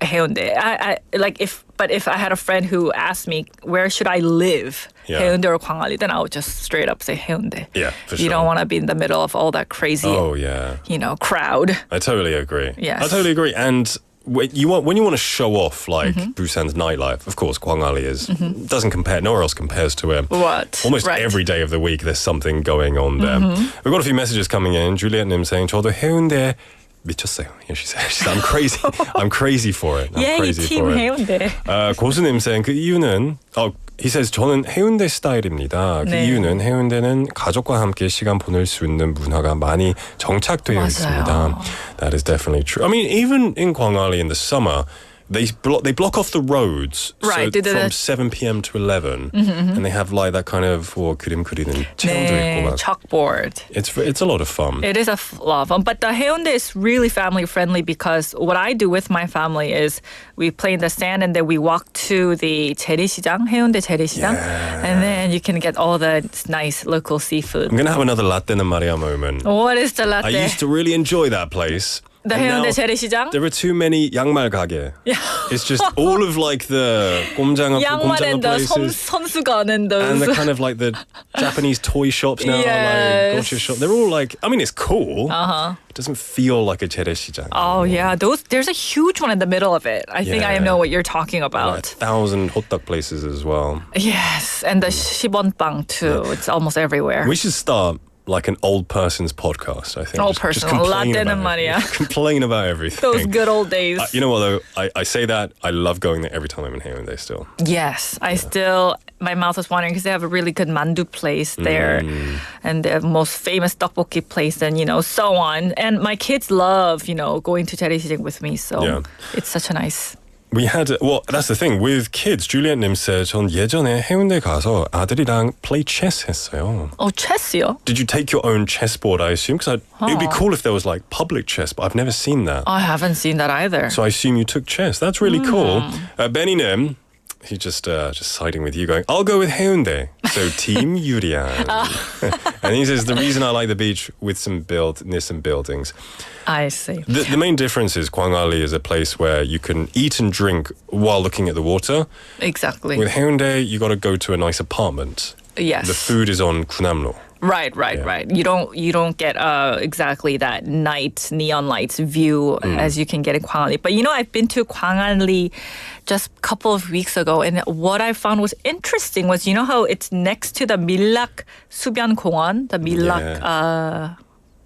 Haeundae. But if I had a friend who asked me where should I live, Yeah. Haeundae or 광안리, then I would just straight up say Haeundae. Yeah, for You sure. don't want to be in the middle of all that crazy, Oh, yeah. crowd. I totally agree. Yes. I totally agree. And when you want to show off like Busan's nightlife, of course, 광안리 doesn't compare. Nowhere else compares to it. What? Almost Right. every day of the week, there's something going on there. We've got a few messages coming in. Juliet-님 saying, 저도 해운대 미쳤어요. Yeah, she said, I'm crazy. I'm crazy for it. I'm Yeah, crazy team for it. Haeundae. 고수님 saying 그 이유는 he says 저는 해운대 스타일입니다. 그 네. 이유는 해운대는 가족과 함께 시간 보낼 수 있는 문화가 많이 정착되어 맞아요. 있습니다. That is definitely true. I mean, even in 광안리 in the summer, they block off the roads Right, so they did from it. 7 p.m. to 11, and they have like that kind of 그림 그리는 체험도 있고 막. chalkboard. It's a lot of fun. It is a lot of fun. But the Haeundae is really family friendly because what I do with my family is we play in the sand and then we walk to the 재래시장, Haeundae 재래시장, and then you can get all the nice local seafood. I'm gonna have another latte na Maria moment. What is the latte? I used to really enjoy that place. The And 해운대 now 재래시장? There are too many 양말 가게. It's just all of like the 꼼장어 양말 and the places. 선수건 and those. And the kind of like the Japanese toy shops now, Yes. like gotcha shop. They're all like, I mean, it's cool. It doesn't feel like a 재래시장. Oh yeah, there's a huge one in the middle of it. I think I Yeah. know what you're talking Like about. 1,000 hotdog places as well. Yes, and the 시번빵 too. It's almost everywhere. We should start like an old person's podcast, I think. Old Just person, complain 라떼는 about it. 말이야. Complain about everything. Those good old days. You know what though? I say that I love going there every time I'm in Haeundae still. Yes, my mouth was watering because they have a really good mandu place there and the most famous tteokbokki place and, so on. And my kids love, going to 재래시장 with me. So Yeah. it's such a nice... We had, well, that's the thing. With kids, Juliet 님 said, 전 예전에 해운대 가서 아들이랑 play chess 했어요. Oh, chess요? Did you take your own chessboard, I assume? Because it'd be cool if there was like public chess, but I've never seen that. I haven't seen that either. So I assume you took chess. That's really cool. Benny Nim, he's just siding with you, going, I'll go with Haeundae. So Team Yurian. And he says, the reason I like the beach near some buildings. I see. The main difference is Gwangali is a place where you can eat and drink while looking at the water. Exactly. With Haeundae, you got to go to a nice apartment. Yes. The food is on Kunamlo. Right. You don't get exactly that night neon lights view as you can get in Gwangali. But I've been to Gwangali just a couple of weeks ago, and what I found was interesting was how it's next to the Millak Subyan Kongon, the Millak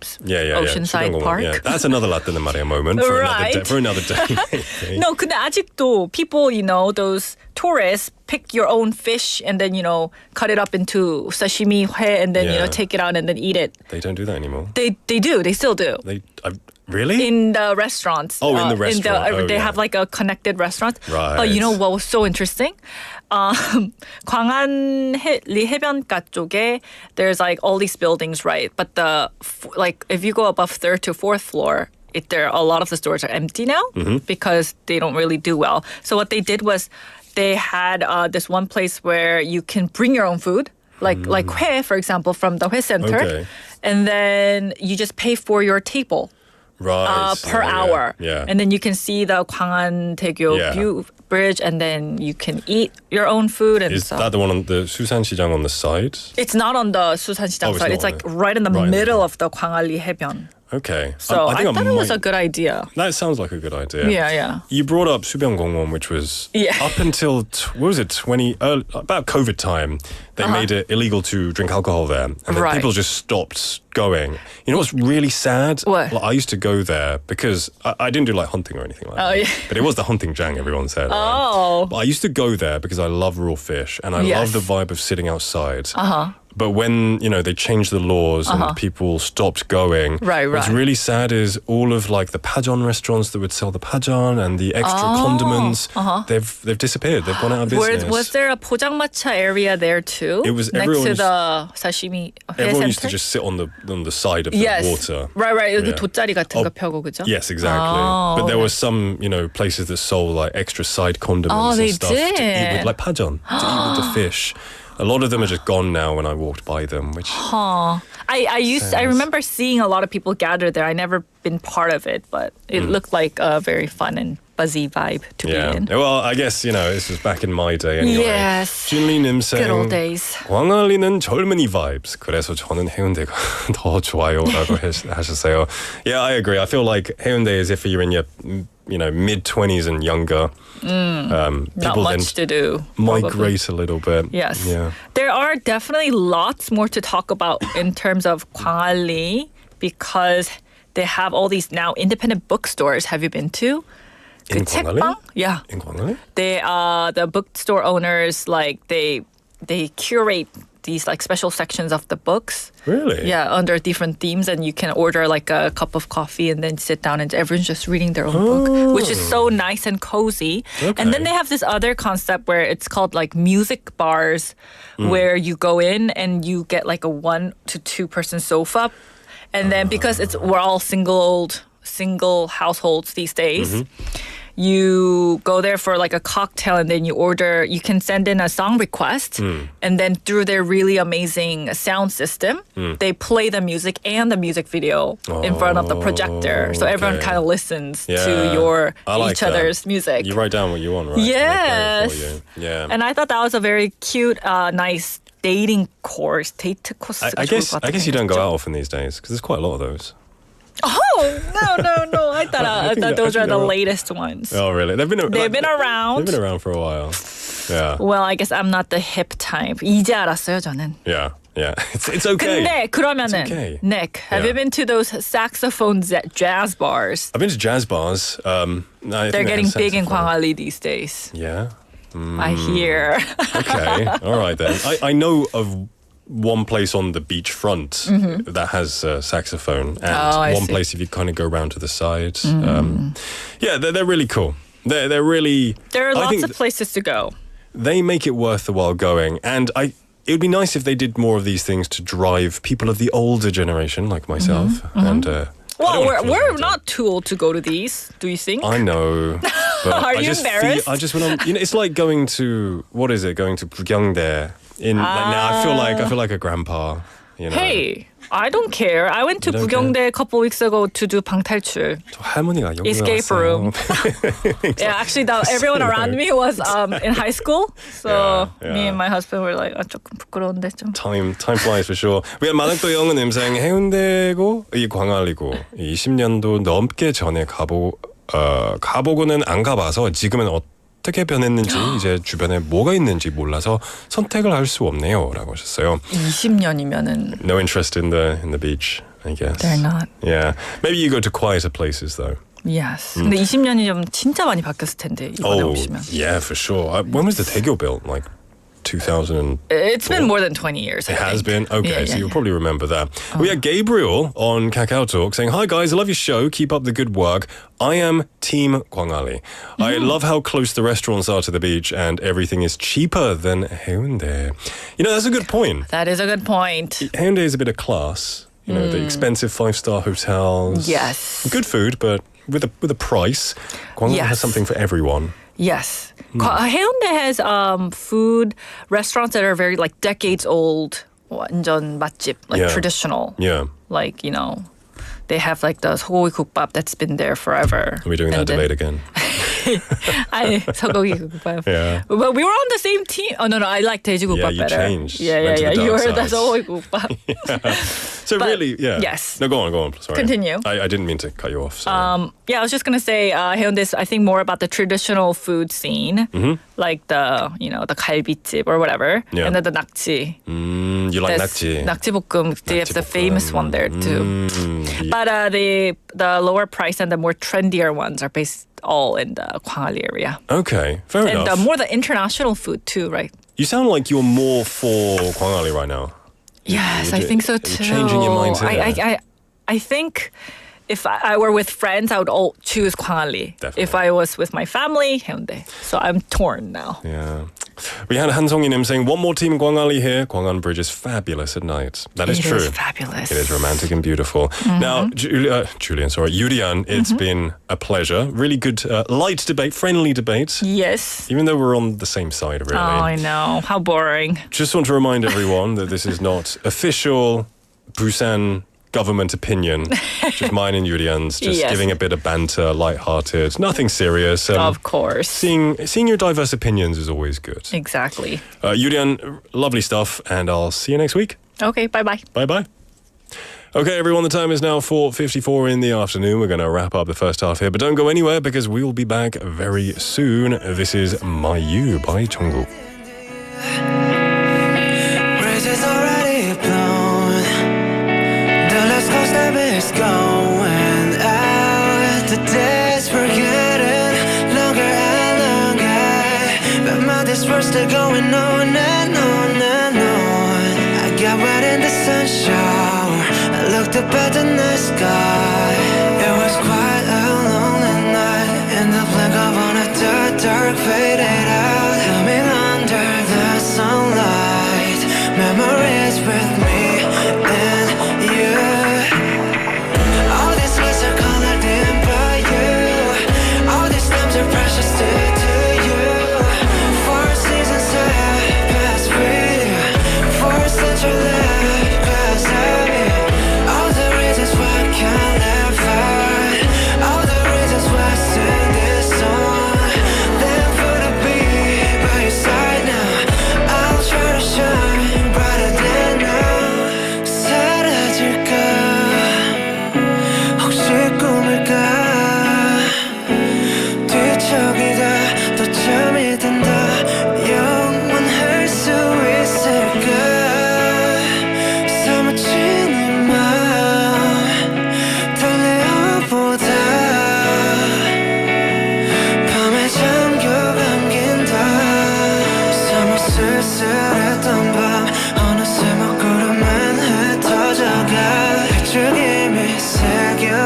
Oceanside 수변공원. Park. Yeah, that's another Latin Maria moment for Right. another day. No, 근데 아직도 people, those tourists pick your own fish and then, cut it up into sashimi 회 and then, Yeah. take it out and then eat it. They don't do that anymore. They do. They still do. Really? In the restaurants. Oh, in the restaurant. They have like a connected restaurant. Right. But you know what was so interesting? 광안 해변가 쪽에 there's like all these buildings, right? But if you go above third to fourth floor, a lot of the stores are empty now because they don't really do well. So what they did was they had this one place where you can bring your own food. Like 회, for example, from the 회 center. Okay. And then you just pay for your table. Right. Per hour. Yeah. And then you can see the 광안대교 view bridge and then you can eat your own food and Is stuff. that the one on the Susan시장 on the side? It's not on the 수산시장 it's side. not It's on like it. right in the Right in the middle middle. of the 광안리 해변. Okay. So I thought it was might- a good idea. That sounds like a good idea. Yeah. You brought up 수변공원, which was Yeah. up until about COVID time. They made it illegal to drink alcohol there, and then Right. people just stopped going. You know what's really sad? What? Like, I used to go there because I didn't do like hunting or anything like that. yeah. But it was the hunting jang, everyone said. right? Oh. But I used to go there because I love raw fish and I Yes. love the vibe of sitting outside. But when, they changed the laws and people stopped going, Right. what's really sad is all of like the pajon restaurants that would sell the pajon and the extra condiments, they've disappeared. They've gone out of business. Was there a 포장마차 area there too? It was- next everyone to was- the sashimi Everyone used to center? just sit on the side of Yes. the water. Right. 여기 Yeah. 돗자리 같은 거 Oh, 펴고 그죠? Yes, exactly. Oh, but there okay. were some, places that sold like extra side condiments Oh, and they stuff to eat did? with, like pajon, to eat with the fish. A lot of them are just gone now when I walked by them, which I remember seeing a lot of people gather there. I never been part of it, but it looked like a very fun and buzzy vibe to be in. Well, I guess, this was back in my day anyway. Yes. 준리님 saying, Good old days. 광안리는 젊은이 vibes. 그래서 저는 해운대가 더 좋아요라고 하셨어요. Yeah, I agree. I feel like 해운대 is if you're in your mid-20s and younger. Not People then much to do. probably. migrate a little bit. Yes. Yeah. There are definitely lots more to talk about in terms of 광안리 because they have all these now independent bookstores. Have you been to? In 그 광안리? 책방? Yeah. In 광안리? They the bookstore owners they curate these like special sections of the books. Really? Yeah, under different themes, and you can order like a cup of coffee and then sit down and everyone's just reading their own book, which is so nice and cozy. And then they have this other concept where it's called like music bars, where you go in and you get like a 1 to 2 person sofa, and then because we're all single households these days. you go there for like a cocktail and then you can send in a song request and then through their really amazing sound system, they play the music and the music video in front of the projector. So everyone kind of listens to each other's music. You write down what you want, right? Yes. And they play it for you. Yeah. And I thought that was a very cute, nice dating course, 데이트 코스가 I 좋을 것 같아요. guess you don't go out often these days because there's quite a lot of those. Oh, no. I thought those are the latest ones. Oh, really? They've been around. They've been around for a while. Yeah. Well, I guess I'm not the hip type. 이제 알았어요, 저는. Yeah. It's okay. 근데 그러면은 It's okay. Nick, have you been to those saxophone jazz bars? I've been to jazz bars. They're getting big in 광안리 these days. Yeah. I hear. Okay. All right then. I know of one place on the beachfront that has a saxophone, and one place if you kind of go around to the side. Yeah, they're really cool. They're really. There are lots of places to go. They make it worth the while going, and it would be nice if they did more of these things to drive people of the older generation like myself. And well, we're not too old to go to these. Do you think? I know. But Are you embarrassed? I just when it's like going to going to 부경대 in now. I feel like a grandpa. You know. Hey, I don't care. I went to 부경대 a couple weeks ago to do 방탈출. 할머니가 여기 Escape room. Yeah, actually, everyone around me was in high school, so me and my husband were like, 조금 부끄러운데 좀. Time flies for sure. We had 마덕도 영은 임생 해운대고 이 광안리고 20년도 넘게 전에 가보고는 안 가봐서 지금은 어떻게 변했는지 이제 주변에 뭐가 있는지 몰라서 선택을 할 수 없네요라고 하셨어요. 20년이면은 No interest in the beach, I guess. They're not. Yeah, maybe you go to quieter places though. Yes. 근데 20년이면 진짜 많이 바뀌었을 텐데 이번에 오시면. Yeah, for sure. When was the 대교 built? Like 2000. It's been more than 20 years. It has been? Okay, so you'll probably remember that. We had Gabriel on Kakao Talk saying, "Hi guys, I love your show. Keep up the good work. I am Team 광안리. I love how close the restaurants are to the beach and everything is cheaper than 해운대." You know, that's a good point. That is a good point. 해운대 is a bit of class. You know, the expensive 5-star hotels. Yes. Good food, but with a price. 광안리 has something for everyone. Yes. 해운대 has food restaurants that are very like decades old. 완전 맛집, like traditional. Yeah. Like, you know, they have like the 소고기 국밥 that's been there forever. Are we doing that debate again? 아니, 소고기 국밥. Yeah. But we were on the same team. Oh, no, I like 돼지국밥 better. Yeah, you changed. Yeah. You were the 소고기 국밥. So but, really, yeah. Yes. No, go on. Sorry. Continue. I didn't mean to cut you off. Yeah, I was just going to say, 해운대 is, I think, more about the traditional food scene. Like the 갈비집 or whatever. Yeah. And then the 낙지. You like 낙지? 낙지볶음. They have the famous one there, too. But the lower price and the more trendier ones are based all in the 광안리 area. Okay, fair enough. And more the international food, too, right? You sound like you're more for 광안리 right now. Yes, I think so too. Changing your mind today. I think if I were with friends, I would all choose 광안리. Definitely. If I was with my family, 해운대. So I'm torn now. Yeah. We had 한송이님 saying, "One more team 광안리 here. 광안 Bridge is fabulous at night." That is true. It is fabulous. It is romantic and beautiful. Now, Julian, it's been a pleasure. Really good, light debate, friendly debate. Yes. Even though we're on the same side, really. Oh, I know. How boring. Just want to remind everyone that this is not official Busan government opinion. Just mine and Julian's. Just giving a bit of banter, light-hearted, nothing serious. Of course. Seeing your diverse opinions is always good. Exactly. Julian, lovely stuff, and I'll see you next week. Okay, bye-bye. Bye-bye. Okay, everyone, the time is now 4:54 in the afternoon. We're going to wrap up the first half here, but don't go anywhere because we will be back very soon. This is My You by Jungkook. Bridges already blown. The last call step is going out. The days we're getting longer and longer, but my days were still going on and on and on. I got wet in the sunshine. I looked up at the night sky. It was quite a lonely night. In the blink of an eye, dark faded out. Coming under the sunlight. Memories with me and you. All these lights are colored in by you. All these times are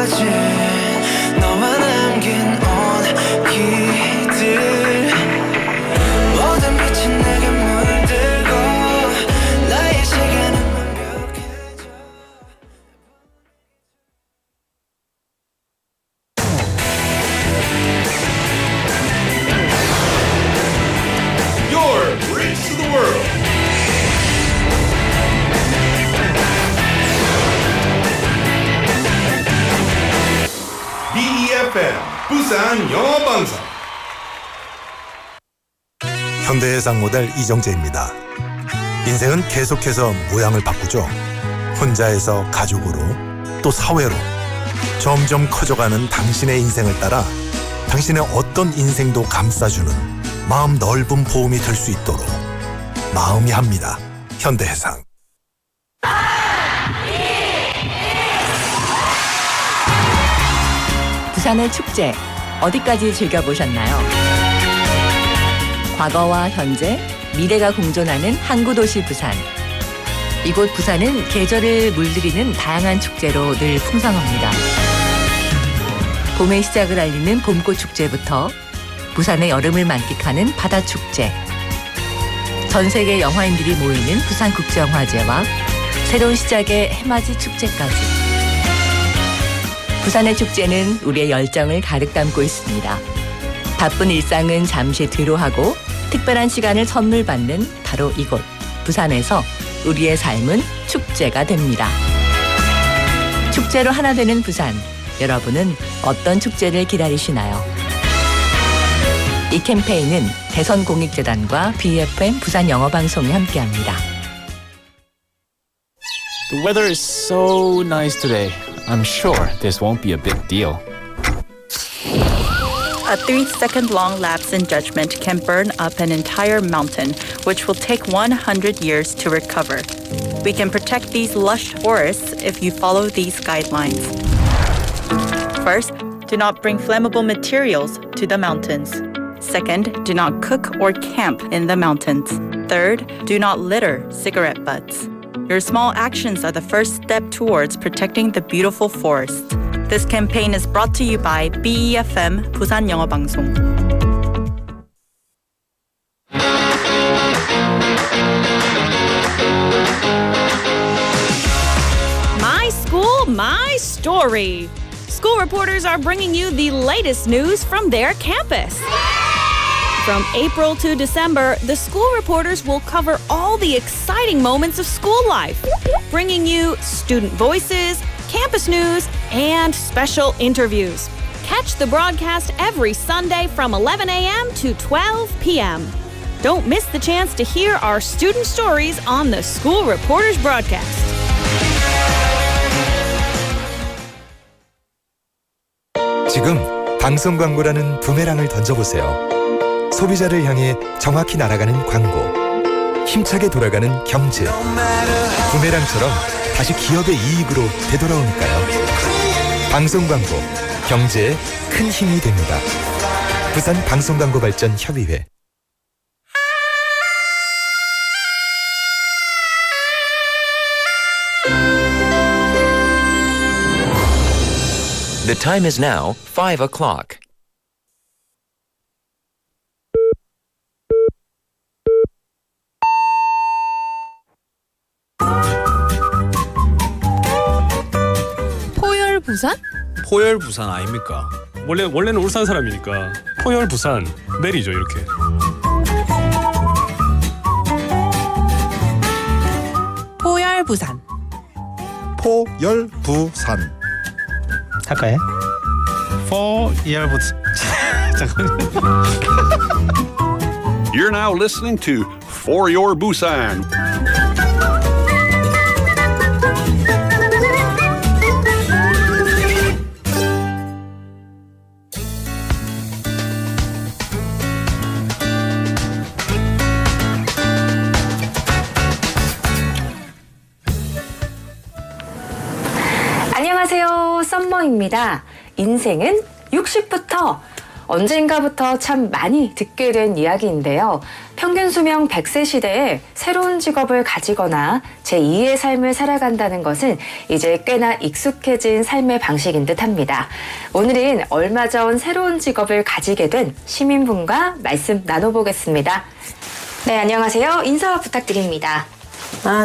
거진 너만 남긴 온기들 모든 빛이 내게 물들고 나의 세계는 완벽해져 Your Bridge to the World. BEFM 부산 영어방송. 현대해상 모델 이정재입니다. 인생은 계속해서 모양을 바꾸죠. 혼자에서 가족으로 또 사회로 점점 커져가는 당신의 인생을 따라 당신의 어떤 인생도 감싸주는 마음 넓은 보험이 될 수 있도록 마음이 합니다. 현대해상. 부산의 축제 어디까지 즐겨보셨나요? 과거와 현재, 미래가 공존하는 항구도시 부산. 이곳 부산은 계절을 물들이는 다양한 축제로 늘 풍성합니다. 봄의 시작을 알리는 봄꽃 축제부터 부산의 여름을 만끽하는 바다축제, 전 세계 영화인들이 모이는 부산국제영화제와 새로운 시작의 해맞이 축제까지. 부산의 축제는 우리의 열정을 가득 담고 있습니다. 바쁜 일상은 잠시 뒤로 하고 특별한 시간을 선물 받는 바로 이곳 부산에서 우리의 삶은 축제가 됩니다. 축제로 하나 되는 부산, 여러분은 어떤 축제를 기다리시나요? 이 캠페인은 대선공익재단과 BFM 부산영어방송이 함께합니다. The weather is so nice today. I'm sure this won't be a big deal. A 3-second long lapse in judgment can burn up an entire mountain, which will take 100 years to recover. We can protect these lush forests if you follow these guidelines. First, do not bring flammable materials to the mountains. Second, do not cook or camp in the mountains. Third, do not litter cigarette butts. Your small actions are the first step towards protecting the beautiful forest. This campaign is brought to you by BEFM 부산영어방송. My school, my story. School reporters are bringing you the latest news from their campus. From April to December, the school reporters will cover all the exciting moments of school life, bringing you student voices, campus news, and special interviews. Catch the broadcast every Sunday from 11 a.m. to 12 p.m. Don't miss the chance to hear our student stories on the School Reporters broadcast. 지금 방송 광고라는 부메랑을 던져보세요. 소비자를 향해 정확히 날아가는 광고, 힘차게 돌아가는 경제, 부메랑처럼 다시 기업의 이익으로 되돌아오니까요. 방송 광고, 경제에 큰 힘이 됩니다. 부산 방송광고발전협의회. The time is now 5 o'clock. 포열 부산? 포열 부산 아닙니까? 원래는 울산 사람이니까 포열 부산 내리죠 이렇게. 포열 부산. 포열 부산. 할까요? 포열 부산. 잠깐만요. You're now listening to For Your Busan. 안녕하세요. 썸머입니다. 인생은 60부터 언젠가부터 참 많이 듣게 된 이야기인데요. 평균 수명 100세 시대에 새로운 직업을 가지거나 제2의 삶을 살아간다는 것은 이제 꽤나 익숙해진 삶의 방식인 듯합니다. 오늘은 얼마 전 새로운 직업을 가지게 된 시민분과 말씀 나눠보겠습니다. 네, 안녕하세요. 인사 부탁드립니다.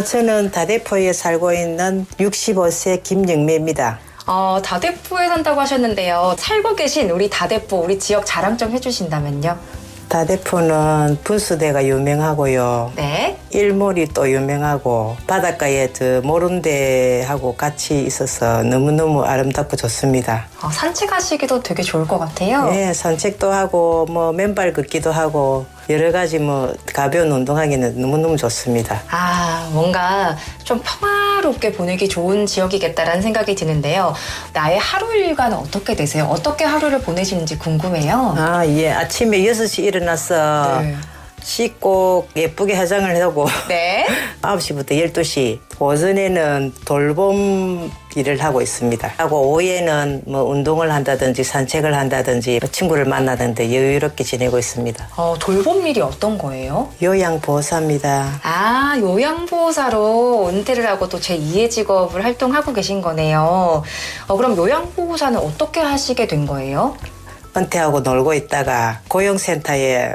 저는 다대포에 살고 있는 65세 김영매입니다. 다대포에 산다고 하셨는데요. 살고 계신 우리 다대포, 우리 지역 자랑 좀 해주신다면요. 다대포는 분수대가 유명하고요. 네. 일몰이 또 유명하고 바닷가에 모름대하고 같이 있어서 너무너무 아름답고 좋습니다. 산책하시기도 되게 좋을 것 같아요. 네, 산책도 하고 맨발 걷기도 하고 여러 가지 가벼운 운동하기는 너무너무 좋습니다. 뭔가 좀 평화롭게 보내기 좋은 지역이겠다라는 생각이 드는데요. 나의 하루 일과는 어떻게 되세요? 어떻게 하루를 보내시는지 궁금해요. 아침에 6시 일어나서 네. 씻고 예쁘게 화장을 하고 네. 9시부터 12시 오전에는 돌봄 일을 하고 있습니다. 하고 오후에는 운동을 한다든지 산책을 한다든지 친구를 만나든지 여유롭게 지내고 있습니다. 돌봄 일이 어떤 거예요? 요양보호사입니다. 요양보호사로 은퇴를 하고 또 제2의 직업을 활동하고 계신 거네요. 그럼 요양보호사는 어떻게 하시게 된 거예요? 은퇴하고 놀고 있다가 고용센터에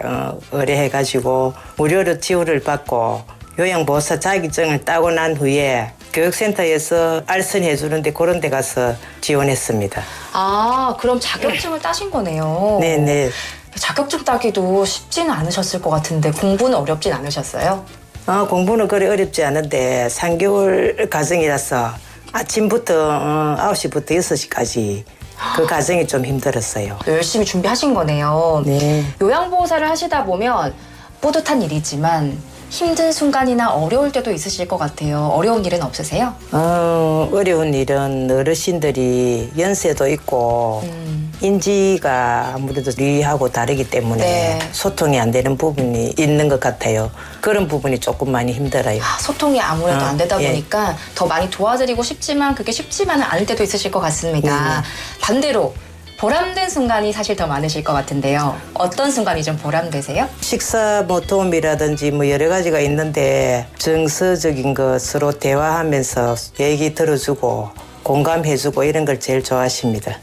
의뢰해가지고 무료로 지원을 받고 요양보호사 자격증을 따고 난 후에 교육센터에서 알선해주는데 그런 데 가서 지원했습니다. 그럼 자격증을 따신 거네요. 네네. 자격증 따기도 쉽지는 않으셨을 것 같은데 공부는 어렵진 않으셨어요? 공부는 그리 어렵지 않은데 3개월 과정이라서 아침부터 9시부터 6시까지 그 과정이 좀 힘들었어요. 열심히 준비하신 거네요. 네. 요양보호사를 하시다 보면 뿌듯한 일이지만 힘든 순간이나 어려울 때도 있으실 것 같아요. 어려운 일은 없으세요? 어려운 일은 어르신들이 연세도 있고 인지가 아무래도 우리하고 다르기 때문에 소통이 안 되는 부분이 있는 것 같아요. 그런 부분이 조금 많이 힘들어요. 소통이 아무래도 안 되다 보니까 더 많이 도와드리고 싶지만 그게 쉽지만은 않을 때도 있으실 것 같습니다. 반대로 보람된 순간이 사실 더 많으실 것 같은데요. 어떤 순간이 좀 보람되세요? 식사 도움이라든지 여러 가지가 있는데 정서적인 것으로 대화하면서 얘기 들어주고 공감해주고 이런 걸 제일 좋아하십니다.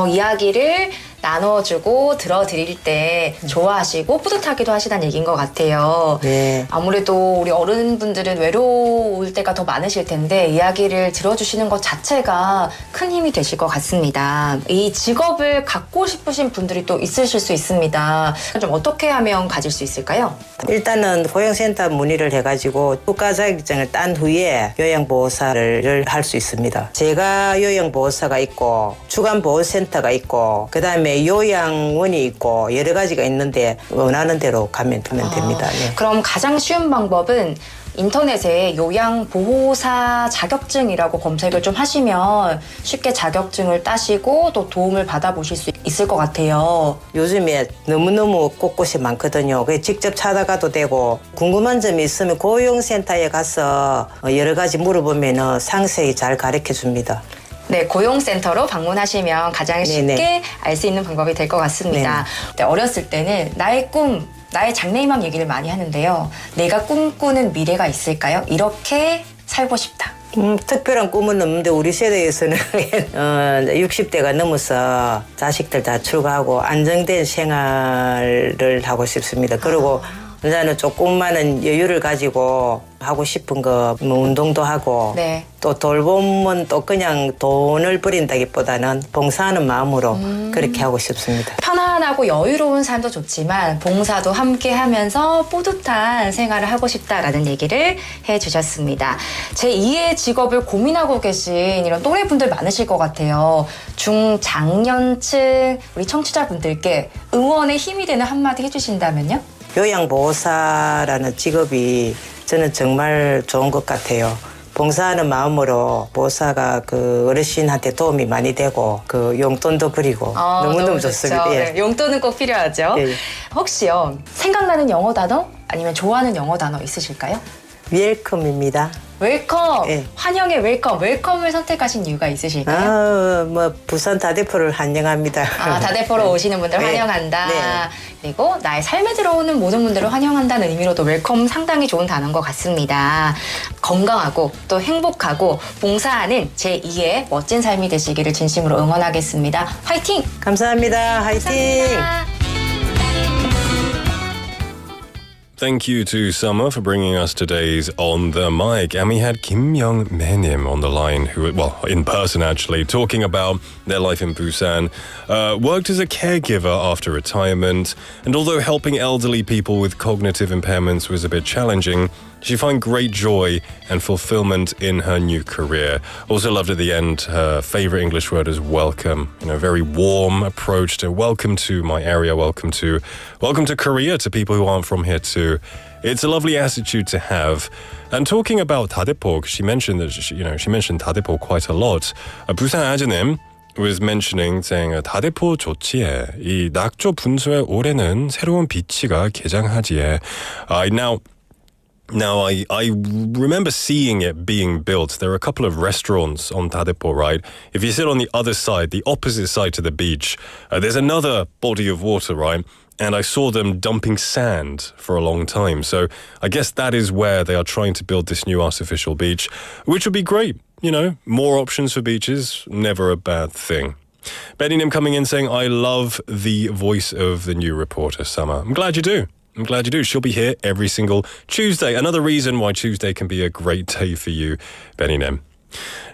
이야기를 나눠주고 들어드릴 때 좋아하시고 뿌듯하기도 하시다는 얘기인 것 같아요. 네. 아무래도 우리 어른분들은 외로울 때가 더 많으실 텐데 이야기를 들어주시는 것 자체가 큰 힘이 되실 것 같습니다. 이 직업을 갖고 싶으신 분들이 또 있으실 수 있습니다. 좀 어떻게 하면 가질 수 있을까요? 일단은 고용센터 문의를 해가지고 국가 자격증을 딴 후에 요양보호사를 할 수 있습니다. 제가 요양보호사가 있고 주간보호센터가 있고 그다음에 요양원이 있고 여러 가지가 있는데 원하는 대로 가면 됩니다. 네. 그럼 가장 쉬운 방법은 인터넷에 요양보호사 자격증이라고 검색을 좀 하시면 쉽게 자격증을 따시고 또 도움을 받아보실 수 있을 것 같아요. 요즘에 너무너무 곳곳이 많거든요. 직접 찾아가도 되고 궁금한 점이 있으면 고용센터에 가서 여러 가지 물어보면 상세히 잘 가르쳐 줍니다. 네, 고용센터로 방문하시면 가장 쉽게 알 수 있는 방법이 될 것 같습니다. 네, 어렸을 때는 나의 꿈, 나의 장래희망 얘기를 많이 하는데요. 내가 꿈꾸는 미래가 있을까요? 이렇게 살고 싶다. 특별한 꿈은 없는데 우리 세대에서는 60대가 넘어서 자식들 다 출가하고 안정된 생활을 하고 싶습니다. 그리고 이제는 조금만은 여유를 가지고 하고 싶은 거 운동도 하고 또 돌봄은 또 그냥 돈을 버린다기보다는 봉사하는 마음으로 그렇게 하고 싶습니다. 편안하고 여유로운 삶도 좋지만 봉사도 함께 하면서 뿌듯한 생활을 하고 싶다라는 얘기를 해주셨습니다. 제2의 직업을 고민하고 계신 이런 또래분들 많으실 것 같아요. 중장년층 우리 청취자분들께 응원의 힘이 되는 한마디 해주신다면요? 요양보호사라는 직업이 저는 정말 좋은 것 같아요. 봉사하는 마음으로 보호사가 그 어르신한테 도움이 많이 되고 그 용돈도 그리고 너무너무 좋습니다. 네, 용돈은 꼭 필요하죠. 혹시요 생각나는 영어 단어 아니면 좋아하는 영어 단어 있으실까요? 웰컴입니다. 웰컴. 예. 환영의 웰컴. 웰컴을 선택하신 이유가 있으실까요? 뭐 부산 다대포를 환영합니다. 다대포로 오시는 분들 네. 환영한다. 네. 그리고 나의 삶에 들어오는 모든 분들을 환영한다는 의미로도 웰컴 상당히 좋은 단어인 것 같습니다. 건강하고 또 행복하고 봉사하는 제2의 멋진 삶이 되시기를 진심으로 응원하겠습니다. 화이팅! 감사합니다. 화이팅! 감사합니다. Thank you to Summer for bringing us today's On the Mic. And we had Kim Young-menim on the line, who, well, in person actually, talking about their life in Busan. Worked as a caregiver after retirement, and although helping elderly people with cognitive impairments was a bit challenging, she found great joy and fulfillment in her new career. Also loved at the end her favorite English word is welcome. You know, very warm approach to welcome to my area, welcome to Korea, to people who aren't from here too. It's a lovely attitude to have. And talking about 다대포, she mentioned that she mentioned 다대포 quite a lot. 부산 아저님 was mentioning, saying 다대포 좋지에 이 낙조 분수의 올해는 새로운 비치가 개장하지에. Now, I remember seeing it being built. There are a couple of restaurants on Dadepo, right? If you sit on the other side, the opposite side to the beach, there's another body of water, right? And I saw them dumping sand for a long time. So I guess that is where they are trying to build this new artificial beach, which would be great. You know, more options for beaches, never a bad thing. Betty-Nim coming in saying, I love the voice of the new reporter, Summer. I'm glad you do. I'm glad you do. She'll be here every single Tuesday. Another reason why Tuesday can be a great day for you, Benny Nem.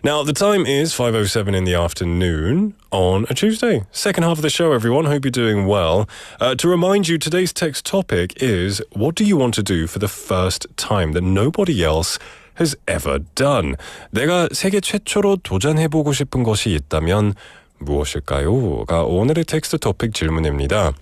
Now, the time is 5:07 in the afternoon on a Tuesday. Second half of the show, everyone. Hope you're doing well. To remind you, today's text topic is, what do you want to do for the first time that nobody else has ever done? 내가 세계 최초로 도전해보고 싶은 것이 있다면 무엇일까요?가 오늘의 텍스트 토픽 질문입니다.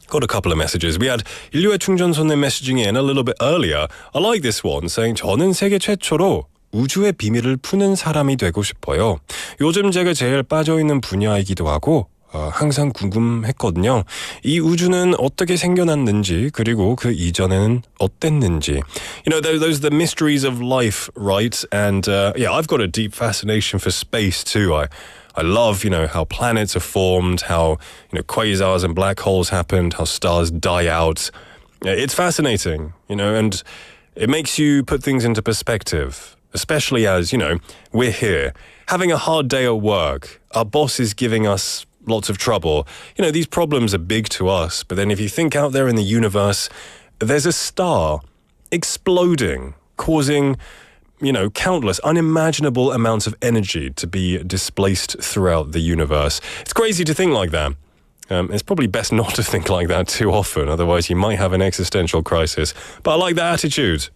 Got a couple of messages. We had 인류의 충전소님 messaging in a little bit earlier. I like this one, saying 저는 세계 최초로 우주의 비밀을 푸는 사람이 되고 싶어요. 요즘 제가 제일 빠져있는 분야이기도 하고 항상 궁금했거든요. 이 우주는 어떻게 생겨났는지 그리고 그 이전에는 어땠는지. You know, those are the mysteries of life, right? And yeah, I've got a deep fascination for space too. I love, you know, how planets are formed, how, you know, quasars and black holes happened, how stars die out. It's fascinating, you know, and it makes you put things into perspective, especially as, you know, we're here, having a hard day at work. Our boss is giving us lots of trouble. You know, these problems are big to us, but then if you think out there in the universe, there's a star exploding, causing, you know, countless, unimaginable amounts of energy to be displaced throughout the universe. It's crazy to think like that. It's probably best not to think like that too often, otherwise you might have an existential crisis. But I like that attitude.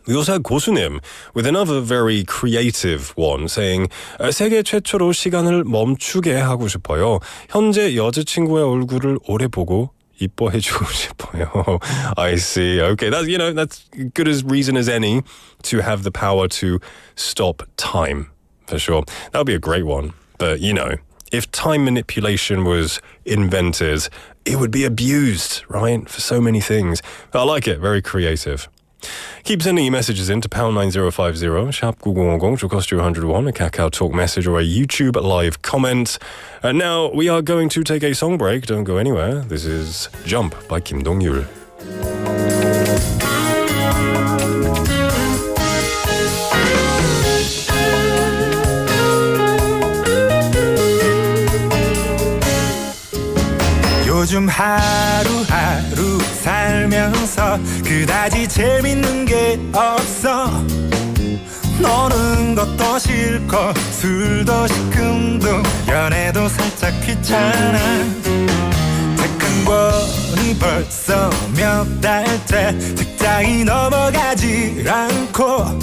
We also had 고수님 with another very creative one saying 세계 최초로 시간을 멈추게 하고 싶어요. 현재 여자친구의 얼굴을 오래 보고 이뻐해주고 싶어요. I see. Okay, that's, you know, that's good as reason as any to have the power to stop time, for sure. That would be a great one. But, you know, if time manipulation was invented, it would be abused, right? For so many things. But I like it. Very creative. Keep sending your messages in to pound 9050, sharp 9050, to cost you 101, a Kakao Talk message or a YouTube live comment. And now we are going to take a song break. Don't go anywhere. This is Jump by Kim Dong-yul. 요즘 하루하루 살면서 그다지 재밌는 게 없어 노는 것도 싫고 술도 시큼도 연애도 살짝 귀찮아 택한 권이 벌써 몇 달째 직장이 넘어가지 않고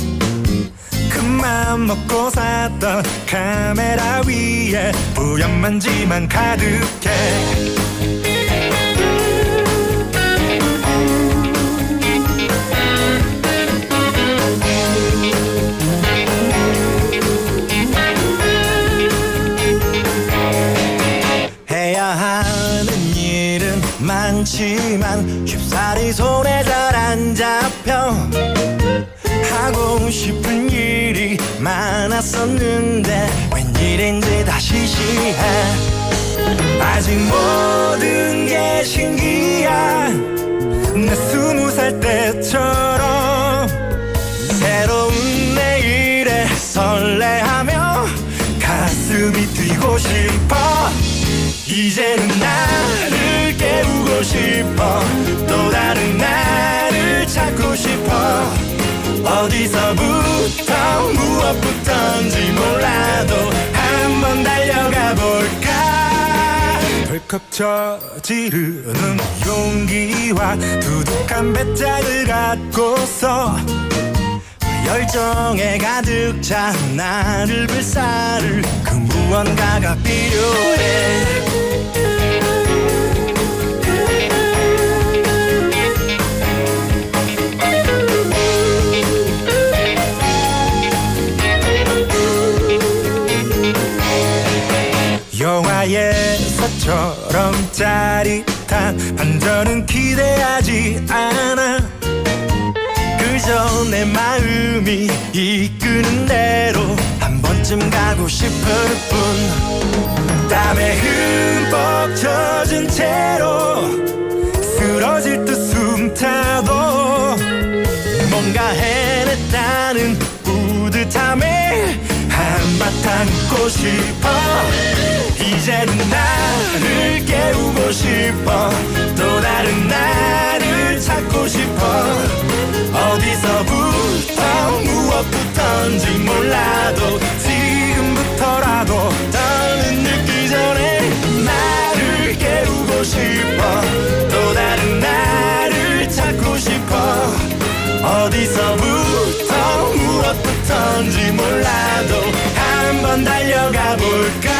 큰맘 먹고 샀던 카메라 위에 뿌연 먼지만 가득해 해야 하는 일은 많지만 쉽사리 손에 잘 안 잡혀 하고 싶은 일이 많았었는데 웬일인지 다시 시해 아직 모든 게 신기한 내 20살 때처럼 새로운 내일에 설레하며 가슴이 뛰고 싶어 이제는 나를 깨우고 싶어 또 다른 나를 찾고 싶어 어디서부터 무엇부터인지 몰라도 한번 달려가 볼까 덜컥 저지르는 용기와 두둑한 배짱을 갖고서 열정에 가득 찬 나를 불사를 그 무언가가 필요해 영화에서처럼 짜릿한 반전은 기대하지 않아 그저 내 마음이 이끄는 대로 한 번쯤 가고 싶을 뿐 땀에 흠뻑 젖은 채로 쓰러질 듯 숨타도 뭔가 해냈다는 뿌듯함에 한바탕 웃고 싶어 이제는 나를 깨우고 싶어 또 다른 나를 찾고 싶어 어디서부터 무엇부터인지 몰라도 지금부터라도 더는 늦기 전에 나를 깨우고 싶어 또 다른 나를 찾고 싶어 어디서부터 무엇부터인지 몰라도 한번 달려가 볼까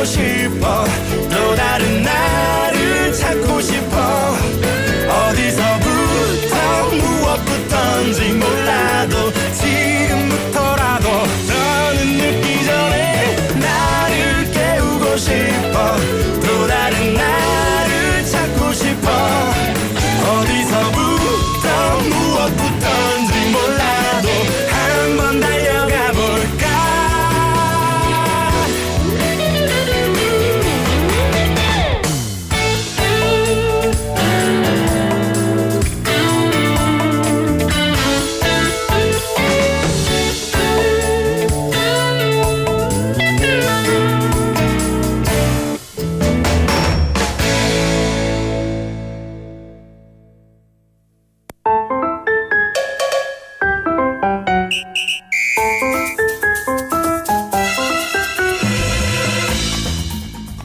싶어 또 다른 나를 찾고 싶어 어디서부터 무엇부터인지 몰라도 지금부터라도 더는 늦기 전에 나를 깨우고 싶어 또 다른 나를 찾고 싶어 어디서부터 무엇부터인지 몰라도 한번 달려가 볼까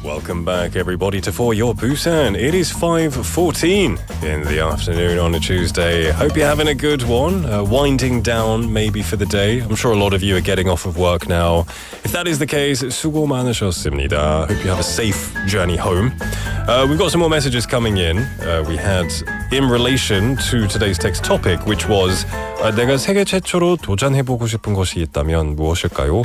Welcome back, everybody, to For Your Busan. It is 5:14 in the afternoon on a Tuesday. Hope you're having a good one. Winding down, maybe, for the day. I'm sure a lot of you are getting off of work now. If that is the case, 수고 많으셨습니다. Hope you have a safe journey home. We've got some more messages coming in. We had in relation to today's text topic, which was 내가 세계 최초로 도전해보고 싶은 것이 있다면 무엇일까요?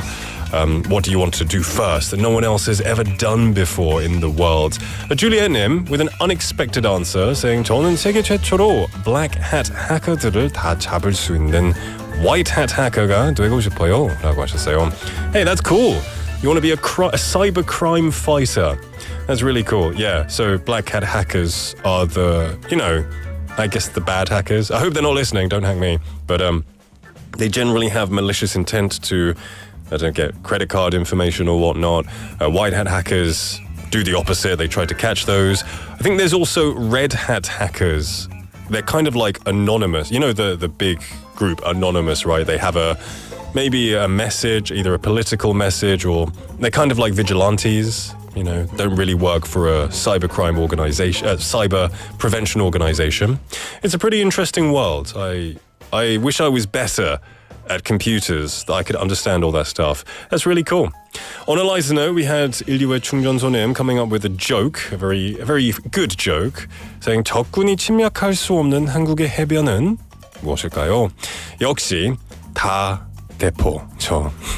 What do you want to do first that no one else has ever done before in the world? Juliet님 with an unexpected answer saying 저는 세계 최초로 black hat hacker들을 다 잡을 수 있는 white hat hacker가 되고 싶어요 라고 하셨어요. Hey, that's cool. You want to be a cyber crime fighter. That's really cool. Yeah, so black hat hackers are the, I guess the bad hackers. I hope they're not listening, don't hack me. But they generally have malicious intent to, get credit card information or whatnot. White hat hackers do the opposite. They try to catch those. I think there's also red hat hackers. They're kind of like anonymous. You know the big group Anonymous, right? They have maybe a message, either a political message or they're kind of like vigilantes. Don't really work for a cybercrime organization, cyber prevention organization. It's a pretty interesting world. I wish I was better at computers, that I could understand all that stuff. That's really cool. On a lighter note, we had 인류의 충전소님 coming up with a joke, a very good joke, saying 적군이 침략할 수 없는 한국의 해변은 무엇일까요? 역시 다 대포.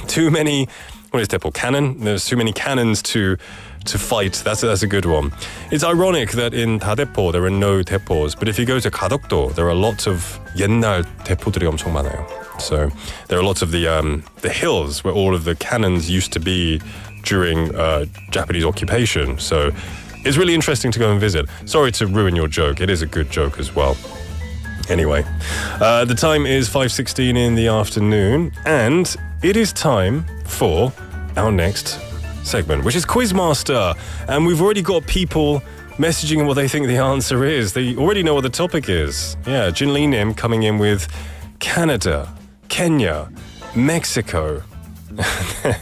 Too many. What is 대포? Cannon? There's too many cannons to fight. That's a good one. It's ironic that in 다대포 there are no 대포s, but if you go to 가덕도, there are lots of 옛날 대포들이 엄청 많아요. So there are lots of the hills where all of the cannons used to be during Japanese occupation. So it's really interesting to go and visit. Sorry to ruin your joke. It is a good joke as well. Anyway, the time is 5:16 in the afternoon, and it is time for our next segment, which is Quizmaster. And we've already got people messaging what they think the answer is. They already know what the topic is. Yeah, Jinli Nim coming in with Canada, Kenya, Mexico.